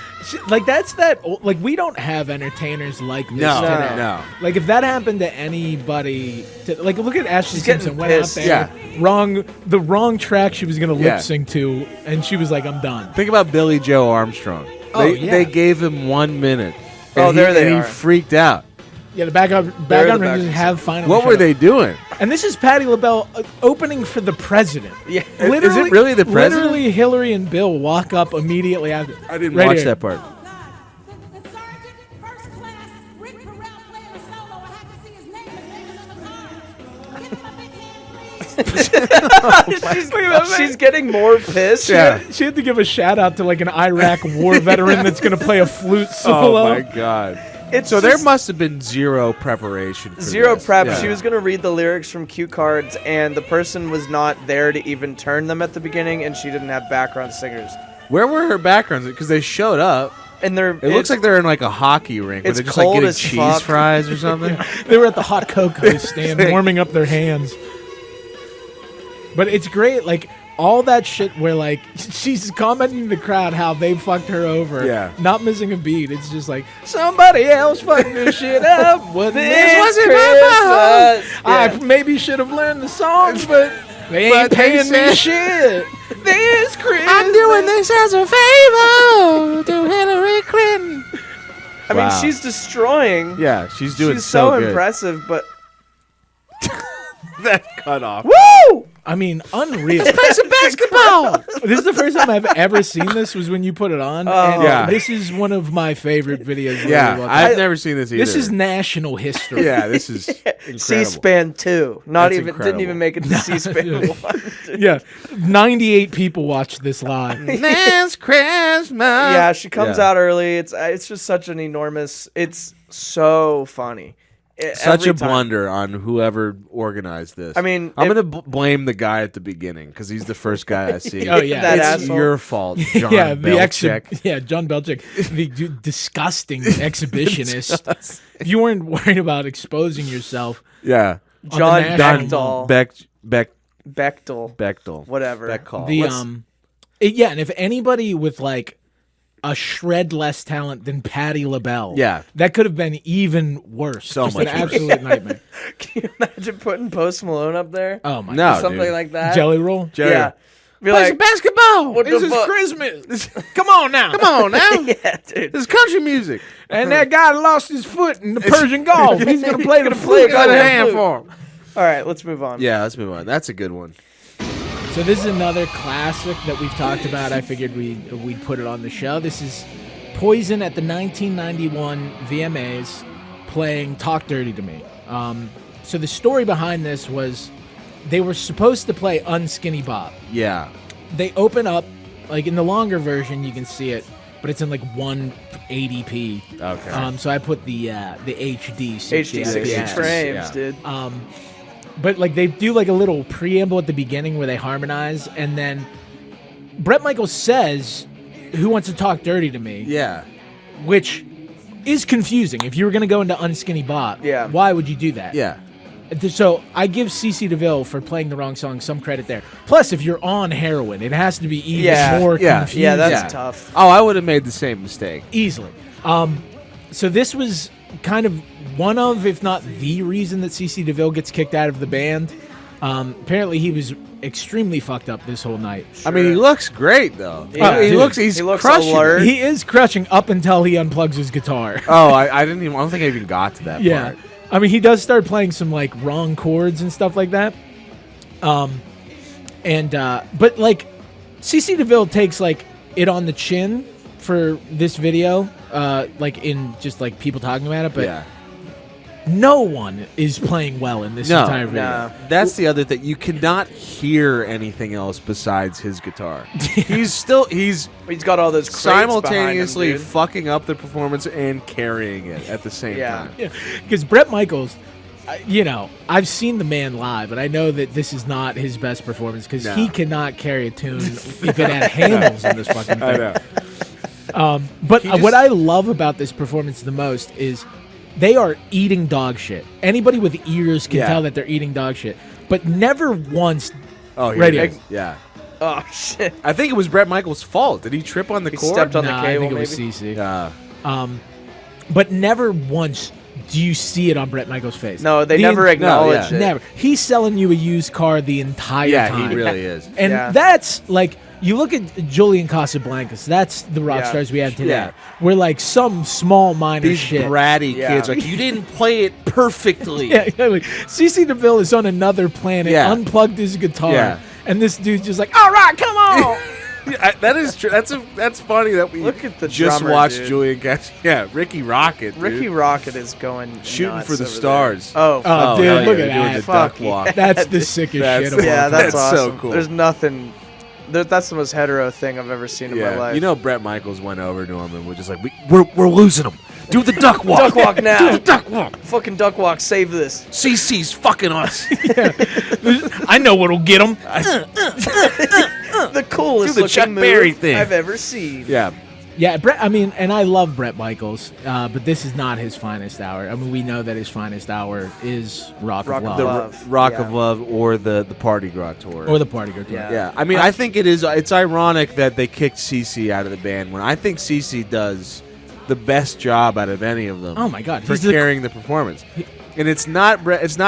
Like that's that. Like we don't have entertainers like this No, today. no. Like if that happened to anybody, like look at Ashley She's getting Simpson went out pissed. there, the wrong track she was gonna Yeah. lip sync to, and she was like, "I'm done." Think about Billy Joe Armstrong. Oh, yeah. They gave him 1 minute. Oh, there they and are. he freaked out. Yeah, the background They're the ring background doesn't have final. What were they doing? And this is Patti LaBelle opening for the president. Yeah. Is it really the president? Literally, Hillary and Bill walk up immediately after. I didn't Right watch here. that part. she's getting more pissed. Yeah. She had to give a shout out to like an Iraq war veteran that's going to play a flute solo. Oh my god. So there must have been zero preparation for zero this. prep. Yeah. She was going to read the lyrics from cue cards, and the person was not there to even turn them at the beginning, and she didn't have background singers. Where were her backgrounds? Because they showed up. And It looks like they're in like a hockey rink where it's they're just like cold getting as cheese fuck. fries or something. They were at the hot cocoa stand warming up their hands. But it's great, like all that shit where like she's commenting to the crowd how they fucked her over. Yeah. Not missing a beat. It's just like somebody else fucked this shit up. Wasn't Christmas. I maybe should have learned the songs, but they ain't paying me shit. This Christmas. I'm doing this as a favor to Hillary Clinton. I mean, she's destroying. Yeah, she's doing She's so so good. impressive, but That cut off. woo! I mean, unreal. Play some basketball. This is the first time I've ever seen this was when you put it on. And Yeah. this is one of my favorite videos. Yeah, I've never seen this either. This is national history. Yeah, this is incredible. C-SPAN 2. Not That's even incredible. didn't even make it to C-SPAN 1. Yeah, 98 people watched this live. This Christmas. Yeah, she comes Yeah. out early. It's just such an enormous. It's so funny. Such Every a time. blunder on whoever organized this. I mean, I'm if- gonna blame the guy at the beginning because he's the first guy I see. Oh, yeah. That it's asshole. your fault, John Yeah, Belichick. John Belichick, the disgusting exhibitionist. If you weren't worried about exposing yourself, Yeah, John on the Bechtel. Bechtel, Bechtel. Whatever. Bechtel. the yeah, and if anybody with like a shred less talent than Patti Labelle, Yeah. that could have been even worse. So Just much an worse. absolute nightmare. Can you imagine putting Post Malone up there? Oh my No, god, Something dude. like that. Jelly Roll. Jerry, Yeah. Be play like, some basketball. what This the is fuck? Christmas. Come on now. Come on now. Yeah, dude. This is country music. And that guy lost his foot in the Persian Gulf. He's gonna play the flute. Got a goddamn hand flute. for him. All right, let's move on. Yeah, let's move on. That's a good one. So this is another classic that we've talked about. I figured we'd put it on the show. This is Poison at the 1991 VMAs playing Talk Dirty to Me. So the story behind this was they were supposed to play Unskinny Bob. Yeah. They open up, like in the longer version you can see it, but it's in like 180p. Okay. So I put the HD 60 HD 60 FPS. frames, Yeah. dude. But like they do like a little preamble at the beginning where they harmonize, and then Bret Michaels says, "Who wants to talk dirty to me?" Yeah. Which is confusing. If you were going to go into Unskinny Bob, Yeah. why would you do that? Yeah. So I give CC DeVille for playing the wrong song some credit there. Plus, if you're on heroin, it has to be even Yeah. more Yeah. confusing. Yeah, that's Yeah. tough. Oh, I would have made the same mistake. Easily. So this was kind of one of, if not the reason that CC DeVille gets kicked out of the band. Apparently he was extremely fucked up this whole night. I mean, he looks great though. Yeah. He Dude. looks. He's He looks crushing. alert. He is crushing up until he unplugs his guitar. Oh, I didn't even. I don't think I even got to that Yeah. part. I mean, he does start playing some like wrong chords and stuff like that. But like CC DeVille takes like it on the chin for this video, like in just like people talking about it, but Yeah. no one is playing well in this No. entire video. No. That's the other thing. You cannot hear anything else besides his guitar. He's Got all those crates simultaneously behind him, dude. fucking up the performance and carrying it at the same Yeah. time. Yeah, because Bret Michaels, I've seen the man live, and I know that this is not his best performance because No. he cannot carry a tune if it had handles in this fucking thing. I know. But He just- what I love about this performance the most is they are eating dog shit. Anybody with ears can Yeah. tell that they're eating dog shit, but never once. Oh, here Radio. it is. Yeah. Oh shit! I think it was Bret Michaels' fault. Did he trip on the He cord? stepped on the Nah, I cable, think it was maybe? CC. Yeah. But never once do you see it on Bret Michaels' face. No, they The never en- acknowledged it. Never. He's selling you a used car the entire Yeah, time. he really is. And Yeah. that's like, you look at Julian Casablancas, that's the rock Yeah. stars we have today. Yeah. We're like some small minor These shit. bratty Yeah. kids, like, you didn't play it perfectly. Yeah, exactly. CC DeVille is on another planet, Yeah. unplugged his guitar, Yeah. and this dude's just like, all right, come on. That is true. That's funny that we look at the just drummer, watched dude. Julian Cash. Yeah, Ricky Rocket. Dude. Ricky Rocket is going shooting nuts for the over stars. There. Oh, dude, yeah, look they're at doing that. the Fuck duck walk. That's the sickest shit of all yeah, time. that's awesome. so cool. There's nothing. That's the most hetero thing I've ever seen in my life. You know, Bret Michaels went over to him and was just like, "We're losing him. Do the duck walk. Duck walk now. Do the duck walk. Fucking duck walk. Save this. CC's fucking us. I know what'll get him. The coolest Do the looking Chuck move Berry thing. I've ever seen. Yeah. Yeah, Brett. I mean, and I love Bret Michaels, but this is not his finest hour. I mean, we know that his finest hour is Rock of Love. Love. Rock Yeah. of Love or the Party Gras tour. Or the Party Girl. Yeah. Yeah, I mean, I think it's ironic that they kicked CC out of the band when I think CC does the best job out of any of them. Oh my God, for he's carrying the performance, and it's not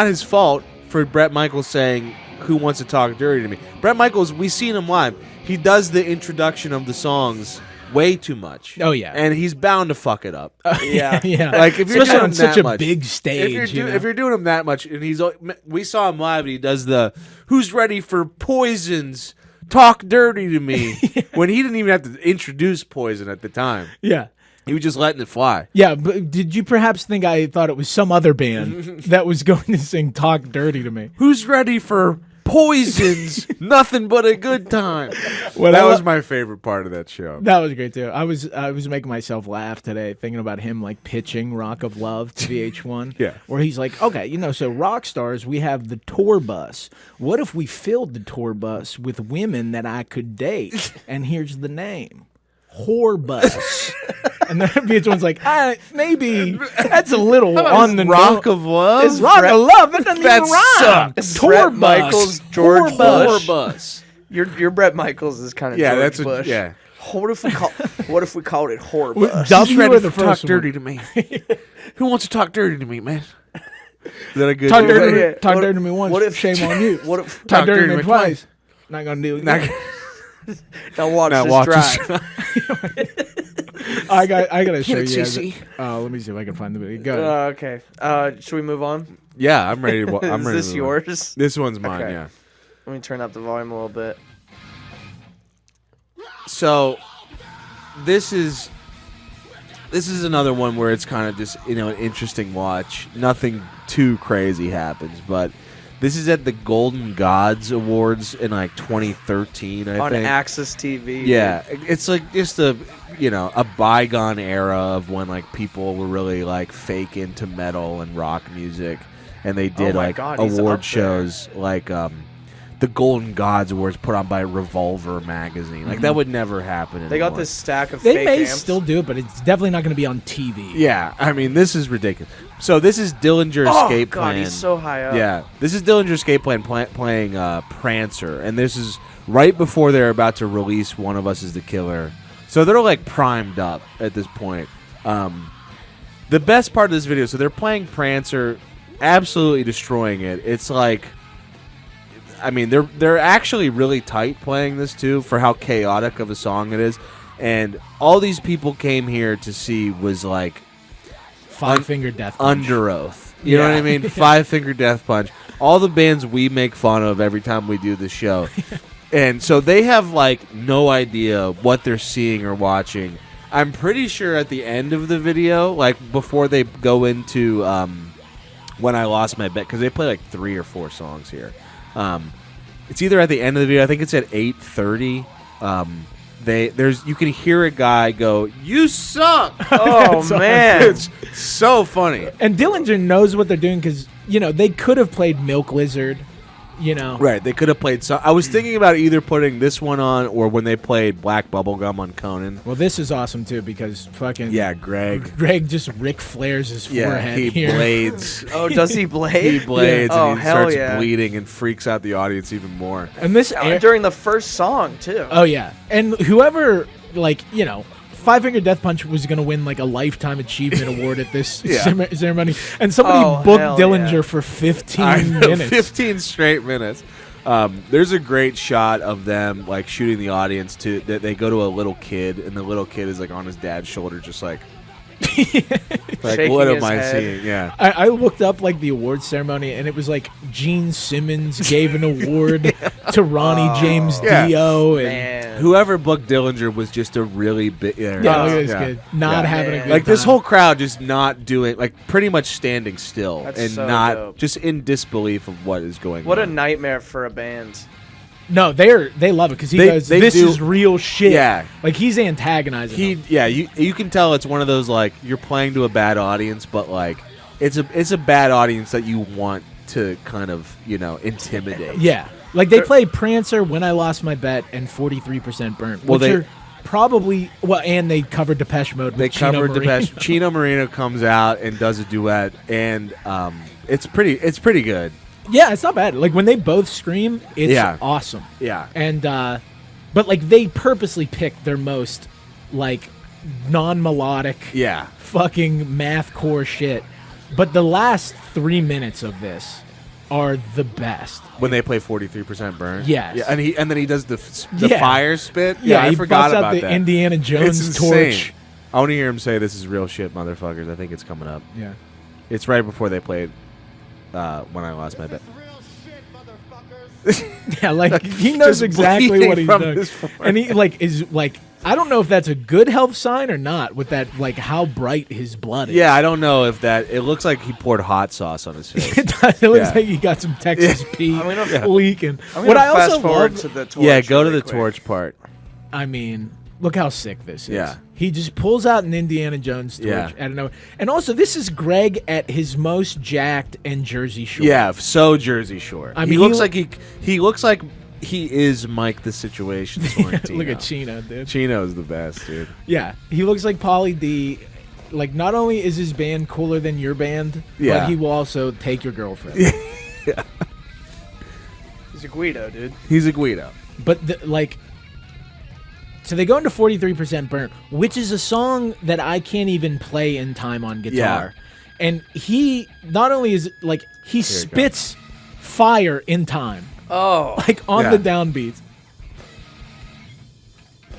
his fault for Bret Michaels saying, "Who wants to talk dirty to me?" Bret Michaels, we've seen him live. He does the introduction of the songs way too much. Oh yeah, and he's bound to fuck it up. Yeah. yeah. Like if you're Especially doing on him such that a much, big stage. if you're doing him that much, and we saw him live, and he does the "Who's ready for Poisons? Talk dirty to me," when he didn't even have to introduce Poison at the time. Yeah. He was just letting it fly. Yeah, but did you perhaps think I thought it was some other band that was going to sing "Talk Dirty to Me"? Who's ready for Poisons? Nothing but a good time. Well, That was my favorite part of that show. That was great too. I was making myself laugh today thinking about him like pitching Rock of Love to VH1. Yeah. Where he's like, okay, so rock stars, we have the tour bus. What if we filled the tour bus with women that I could date? And here's the name. Whore bus. And then VH1's like, maybe that's a little on the Rock of Love? It's Rock of Love. That doesn't That even rhyme. sucks. Tour Bret bus. Michaels, George Whore Bush. Whore bus. Your Bret Michaels is kind of Yeah, George that's Bush. yeah. What if we called it whore bus? W Who's ready or the to talk first one? dirty to me? Who wants to talk dirty to me, man? Is that a good Talk joke? dirty, Yeah. talk What- dirty to me once. what if- Shame on you. What if Talk dirty to me twice. Not gonna do it. Not- again. now watch Now this watch drive? this. I gotta show Hit it, you. guys. CC. Let me see if I can find the video. Go ahead. Okay. Should we move on? Yeah, I'm ready. I'm Is ready. this to move on. yours? This one's mine. Okay. Yeah. Let me turn up the volume a little bit. So this is another one where it's kind of just an interesting watch. Nothing too crazy happens, but this is at the Golden Gods Awards in like 2013. I On think. Access TV. Yeah, it's like just a bygone era of when like people were really like fake into metal and rock music, and they did my like God, he's award up there. shows like the Golden Gods Awards put on by Revolver magazine. Like that would never happen. They got anymore. this stack of They fake may amps. still do it, but it's definitely not going to be on TV. Yeah, I mean this is ridiculous. So this is Dillinger Oh Escape God, Plan. he's so high up. Yeah, this is Dillinger Escape Plan playing Prancer, and this is right before they're about to release One of Us Is the Killer. So they're like primed up at this point. The best part of this video, so they're playing Prancer, absolutely destroying it. It's like, I mean, they're actually really tight playing this too for how chaotic of a song it is, and all these people came here to see was like Five Finger Death Punch. Under Oath. You know what I mean? Five Finger Death Punch. All the bands we make fun of every time we do this show. And so they have like no idea what they're seeing or watching. I'm pretty sure at the end of the video, like before they go into When I Lost My Bet, because they play like 3 or 4 songs here. It's either at the end of the video, I think it's at 8:30. You can hear a guy go, "You suck!" Oh man. It's so funny. And Dillinger knows what they're doing because they could have played Milk Lizard. Right, they could have played some. I was thinking about either putting this one on or when they played Black Bubblegum on Conan. Well, this is awesome too because fucking Greg just Ric Flares his Yeah, forehead he here. blades. Oh, does he blade? He blades Oh, and he hell starts yeah. bleeding and freaks out the audience even more. And this During the first song too. Oh yeah, and whoever Five Finger Death Punch was gonna win like a lifetime achievement award at this Yeah. ceremony, and somebody Oh, booked hell Dillinger yeah. for 15 I know, minutes. 15 straight minutes. There's a great shot of them like shooting the audience to that they go to a little kid and the little kid is like on his dad's shoulder just like Shaking what am his I head. seeing? Yeah. I looked up like the awards ceremony, and it was like Gene Simmons gave an award to Ronnie James Yeah. Dio, and Man. whoever booked Dillinger was just a really big. Yeah, look at this kid not having a good like time. this whole crowd just not doing like pretty much standing still and so not dope. just in disbelief of what is going on. What a nightmare for a band. No, they love it because he goes, this is real shit. Yeah. Like he's antagonizing them. Yeah, you can tell it's one of those like you're playing to a bad audience, but like it's a bad audience that you want to kind of, intimidate. Yeah. Like they play Prancer, When I Lost My Bet, and 43% Burnt. Well, which are probably and they covered Depeche Mode. They with Chino covered Marino. Depeche. Chino Marino comes out and does a duet, and it's pretty good. Yeah, it's not bad. Like when they both scream, it's awesome. Yeah. And but like they purposely picked their most like non-melodic fucking mathcore shit. But the last 3 minutes of this are the best. When they play 43% Burn? Yes. Yeah, and then he does the fire spit? Yeah, I he forgot busts about out the that. Indiana Jones It's torch. insane. I want to hear him say, "This is real shit, motherfuckers." I think it's coming up. Yeah. It's right before they played When I Lost My Bet. Yeah, like he knows Just exactly what he's from doing. his And he is I don't know if that's a good health sign or not with that like how bright his blood is. Yeah, I don't know if that. It looks like he poured hot sauce on his face. It does. It looks like he got some Texas pea leaking. What I also love to the torch. Yeah, go to the quick. torch part. I mean, look how sick this is. Yeah. He just pulls out an Indiana Jones torch. Yeah. I don't know. And also, this is Greg at his most jacked and Jersey Shore. Yeah, so Jersey Shore. I mean, he looks like he is Mike the Situation. Sorrentino. Look at Chino, dude. Chino's the best, dude. Yeah, he looks like Pauly D. Like, not only is his band cooler than your band, but he will also take your girlfriend. Yeah. He's a Guido, dude. He's a Guido. But so they go into 43% Burnt, which is a song that I can't even play in time on guitar. Yeah. And he not only is like he spits fire in time. Oh. Like on the downbeats.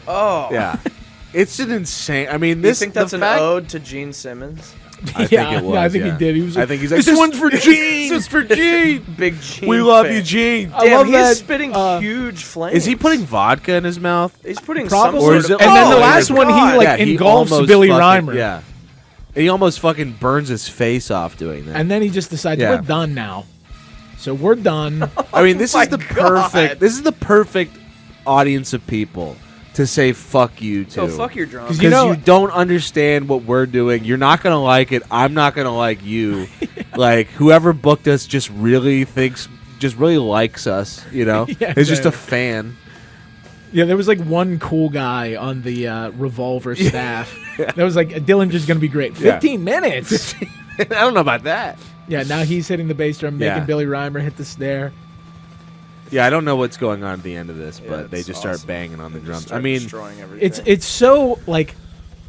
Oh. Yeah. It's an insane. I mean, You think that's an ode to Gene Simmons? I think it was. I think he did. He was. I think he's like, this one's for Gene. This is for Gene. Big Gene. We love fan. you, Gene. I Damn, love he's that, spitting huge flames. Is he putting vodka in his mouth? He's putting Probably. some Or sort is of. it- And then the Oh, last my one, he God. like he engulfs almost Billy fucking- Reimer. Yeah. He almost fucking burns his face off doing that. And then he just decides we're done now. So we're done. I mean, this my is the God. perfect. This is the perfect audience of people to say "fuck you" to. Oh, fuck your drums. Because you don't understand what we're doing. You're not gonna like it. I'm not gonna like you. Like whoever booked us just really likes us. Yeah, is just a exactly. fan. Yeah, there was like one cool guy on the Revolver staff. That was like, Dillinger's going to be great. 15 minutes. I don't know about that. Yeah, now he's hitting the bass drum, making Yeah. Billy Reimer hit the snare. Yeah, I don't know what's going on at the end of this, Yeah, but they it's just awesome. start banging on the Just drums. start I mean, destroying everything. It's so like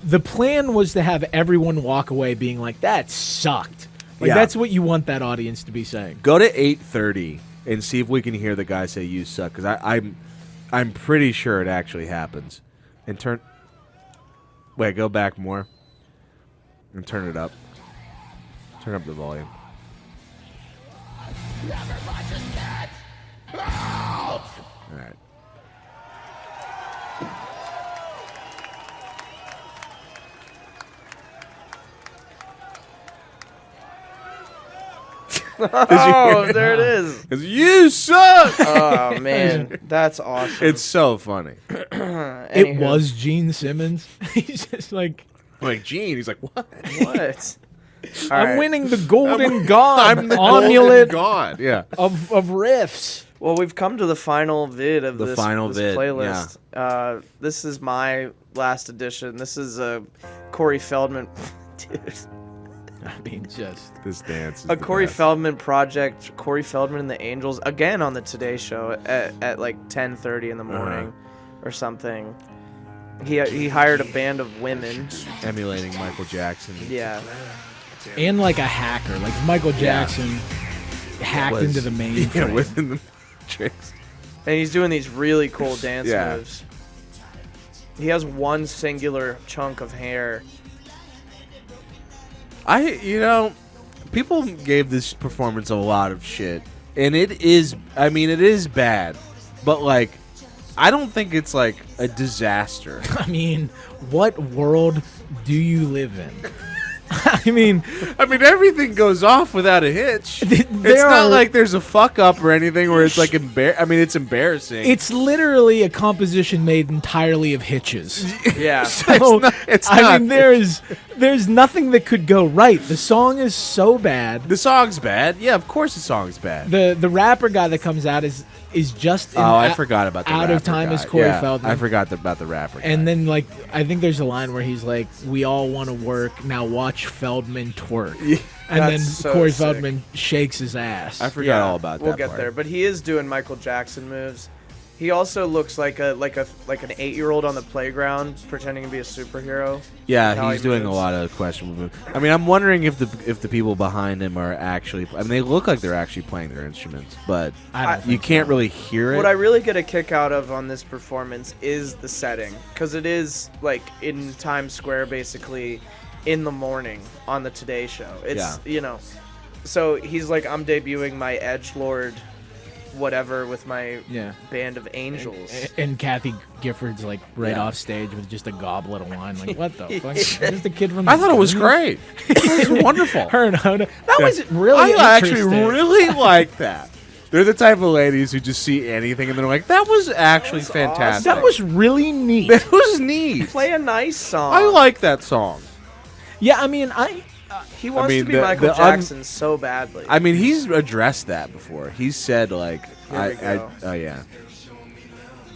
the plan was to have everyone walk away being like, that sucked. Like Yeah. that's what you want that audience to be saying. go to 8:30 and see if we can hear the guy say "you suck" because I'm pretty sure it actually happens. And go back more and turn it up. Turn up the volume. All right. Oh, there it is. 'Cause you suck. Oh man, that's awesome. It's so funny. It Anywho. was Gene Simmons. He's just like, Like Gene, he's like, what? What? All I'm right. winning the Golden God I'm the amulet God. Yeah. of riffs. Well, we've come to the final vid of The this, final this vid, playlist. This is my last edition. This is Corey Feldman. Dude. I mean, just This dance is A the Corey best. Feldman project. Corey Feldman and the Angels again on the Today Show at like 10:30 in the morning or something. He hired a band of women. Emulating Michael Jackson. Yeah. and like a hacker, like Michael Jackson hacked Was- into the main. Yeah, within the tricks. And he's doing these really cool dance Yeah. moves. He has one singular chunk of hair. People gave this performance a lot of shit. And it is bad. But like, I don't think it's like a disaster. I mean, what world do you live in? I mean, everything goes off without a hitch. It's not like there's a fuck up or anything where it's like it's embarrassing. It's literally a composition made entirely of hitches. Yeah. So, it's not. I mean, there's nothing that could go right. The song is so bad. The song's bad. Yeah, of course the song's bad. The rapper guy that comes out is just I forgot about the out rapper of time guy. as Corey Feldman. I forgot about the rapper guy. And then like I think there's a line where he's like, "We all want to work, now watch Feldman twerk." Yeah, and then so Corey sick. Feldman shakes his ass. I forgot all about that. We'll get part. there, but he is doing Michael Jackson moves. He also looks like an 8-year-old on the playground pretending to be a superhero. Yeah, he's doing a lot of questionable moves. I mean, I'm wondering if the people behind him are actually. I mean, they look like they're actually playing their instruments, but you can't really hear it. What I really get a kick out of on this performance is the setting, because it is like in Times Square, basically in the morning on the Today Show. It's so he's like, I'm debuting my edgelord whatever with my band of angels, and Kathy Gifford's like off stage with just a goblet of wine. Like, what the fuck? Just the kid from. I thought it was great. It was wonderful. Her and Hoda. That was really. I actually really like that. They're the type of ladies who just see anything and they're like, "That was actually fantastic. That was really neat. That was neat. Play a nice song. I like that song." Yeah, I mean, he wants to be Michael Jackson so badly. I mean, he's addressed that before. He's said, like, oh, yeah.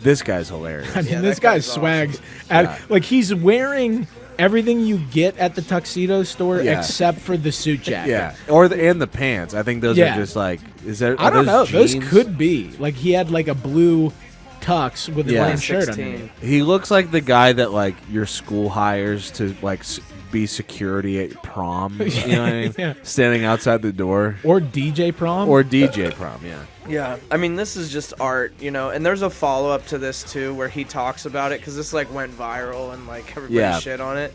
This guy's hilarious. I mean, this guy swags. Like, he's wearing everything you get at the tuxedo store except for the suit jacket. Yeah, and the pants. I think those are just like, I don't know. Jeans? Those could be. Like, he had, like, a blue tux with a plain shirt underneath. He looks like the guy that, like, your school hires to, like, be security at prom, you know what I mean? Standing outside the door. Or DJ prom. Yeah. I mean, this is just art, and there's a follow-up to this, too, where he talks about it, because this, like, went viral, and, like, everybody shit on it.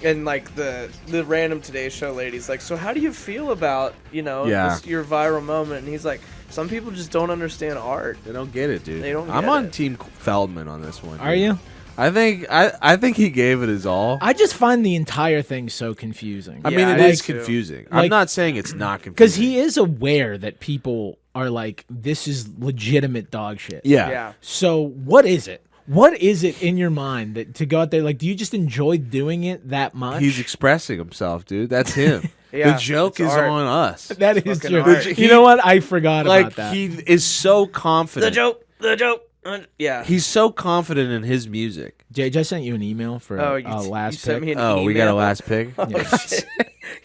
And, like, the random Today Show lady's like, so how do you feel about, this, your viral moment? And he's like, some people just don't understand art. They don't get it, dude. They don't I'm get on it. Team Feldman on this one. Are you? I think he gave it his all. I just find the entire thing so confusing. I mean, it is confusing. I'm not saying it's not confusing. Because he is aware that people are like, this is legitimate dog shit. Yeah. So what is it? What is it in your mind that to go out there, like, do you just enjoy doing it that much? He's expressing himself, dude. That's him. The joke is art. on us. That is true. You know what? I forgot about that. He is so confident. The joke. Yeah. He's so confident in his music. Jay, I sent you an email for a last you sent pick. me an email. We got a last pick?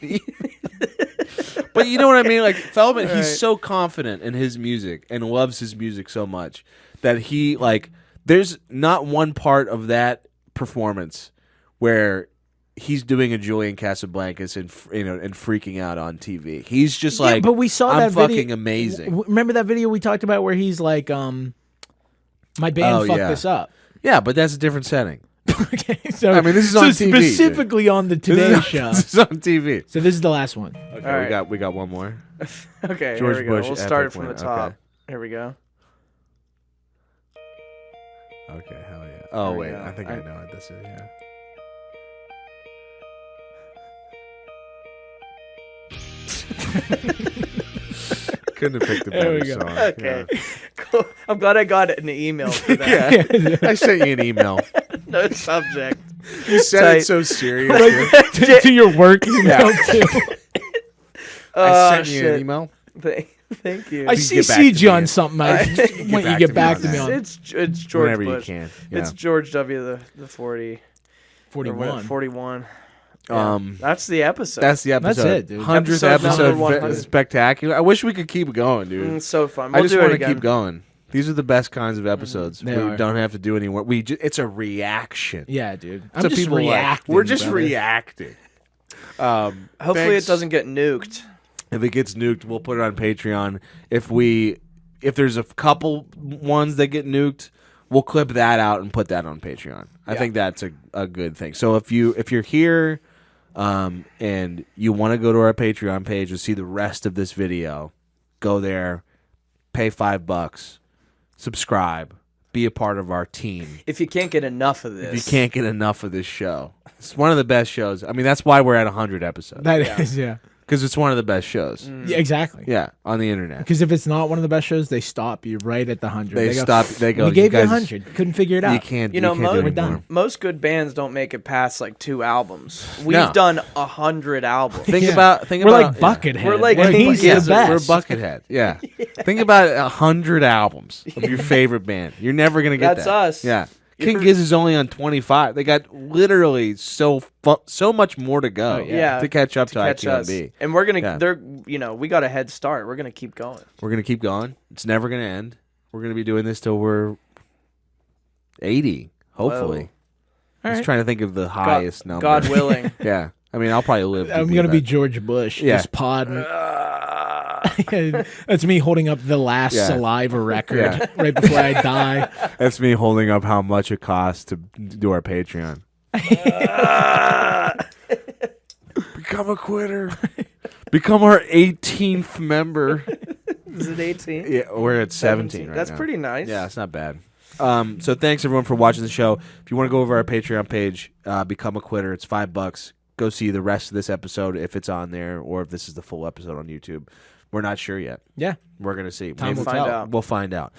Yeah. But you know what I mean? Like, Feldman, he's so confident in his music and loves his music so much that he, like, there's not one part of that performance where he's doing a Julian Casablancas and freaking out on TV. He's just like, but we saw I'm that fucking video. amazing. Remember that video we talked about where he's like, my band fucked this up. Yeah, but that's a different setting. Okay, so I mean, this is on TV, specifically on the Today Show. This is on TV. So this is the last one. Okay, right. we got one more. Okay, George here we go. Bush We'll start it from the epic top. winner. Okay. Here we go. Okay, hell yeah. Oh, There we wait, go. I think I know what this is, yeah. Couldn't have picked a There we better go. song. Okay, cool. I'm glad I got an email for that. I sent you an email. No subject. You said Tight. it so serious. to your work email too. I sent you an email. Thank you. I Please get back to CC'd you me. on something. I want you to get back to me on. It's George Whenever Bush. you can. It's George W. the 40. 41. 41. Yeah. That's the episode. That's the episode. That's it, dude. 100th Episode number 100. episode. Spectacular. I wish we could keep going, dude. It's so fun. I We'll just do want it to again. keep going. These are the best kinds of episodes. They We are. don't have to do any work. It's a reaction. Yeah, dude. So I'm just people reacting. we're just brother. reacting. Hopefully thanks. it doesn't get nuked. If it gets nuked, we'll put it on Patreon. If there's a couple ones that get nuked, we'll clip that out and put that on Patreon. I think that's a good thing. So if you're here and you want to go to our Patreon page and see the rest of this video, go there, pay $5, subscribe, be a part of our team. If you can't get enough of this. If you can't get enough of this show. It's one of the best shows. I mean, that's why we're at 100 episodes. That is, yeah. Because it's one of the best shows. Yeah, exactly. Yeah, on the internet. Because if it's not one of the best shows, they stop you right at the 100. They stop. They go. We gave you 100. Couldn't figure it out. You can't. You know, can't do it we're anymore. done. Most good bands don't make it past like 2 albums. We've done 100 albums. Think about. We're like Buckethead. We're like he's Gizzard. the best. We're Buckethead. Yeah. Think about 100 albums of your favorite band. You're never gonna get That's that. us. Yeah. King Giz is only on 25. They got literally so much more to go. To catch up to ITMB. And we're gonna. They're. You know, we got a head start. We're gonna keep going. We're gonna keep going. It's never gonna end. We're gonna be doing this till we're 80. Hopefully. Just trying to think of the highest number. God willing. Yeah. I mean, I'll probably live. I'm going to be George Bush. Yeah. Just podding. That's me holding up the last saliva record right before I die. That's me holding up how much it costs to do our Patreon. Become a quitter. Become our 18th member. Is it 18? Yeah, we're at 17 right That's now. pretty nice. Yeah, it's not bad. So thanks everyone for watching the show. If you want to go over our Patreon page, Become a Quitter, it's $5. Go see the rest of this episode if it's on there, or if this is the full episode on YouTube. We're not sure yet. Yeah, we're gonna see. Time will find out. We'll find out.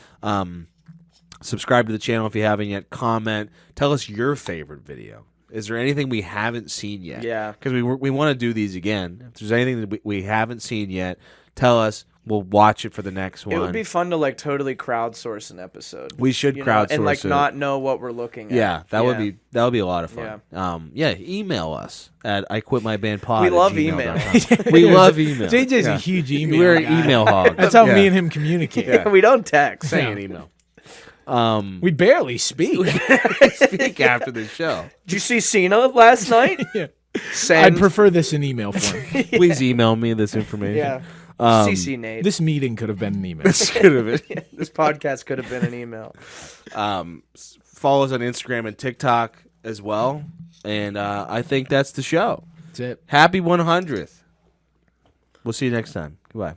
Subscribe to the channel if you haven't yet. Comment. Tell us your favorite video. Is there anything we haven't seen yet? Yeah. Because we want to do these again. If there's anything that we haven't seen yet, tell us. We'll watch it for the next one. It would be fun to like totally crowdsource an episode. We should crowdsource and like it. not know what we're looking at. Yeah, that would be a lot of fun. Email us at iQuitMyBandPod. We love email. We love email. JJ's a huge email. We're guy. email hogs. That's how me and him communicate. Yeah, we don't text. Say an email. We barely speak. Speak after the show. Did you see Cena last night? I'd prefer this in email form. Please email me this information. Yeah. CC Nate. This meeting could have been an email. This could have been. This podcast could have been an email. Follow us on Instagram and TikTok as well. And I think that's the show. That's it. Happy 100th. We'll see you next time. Goodbye.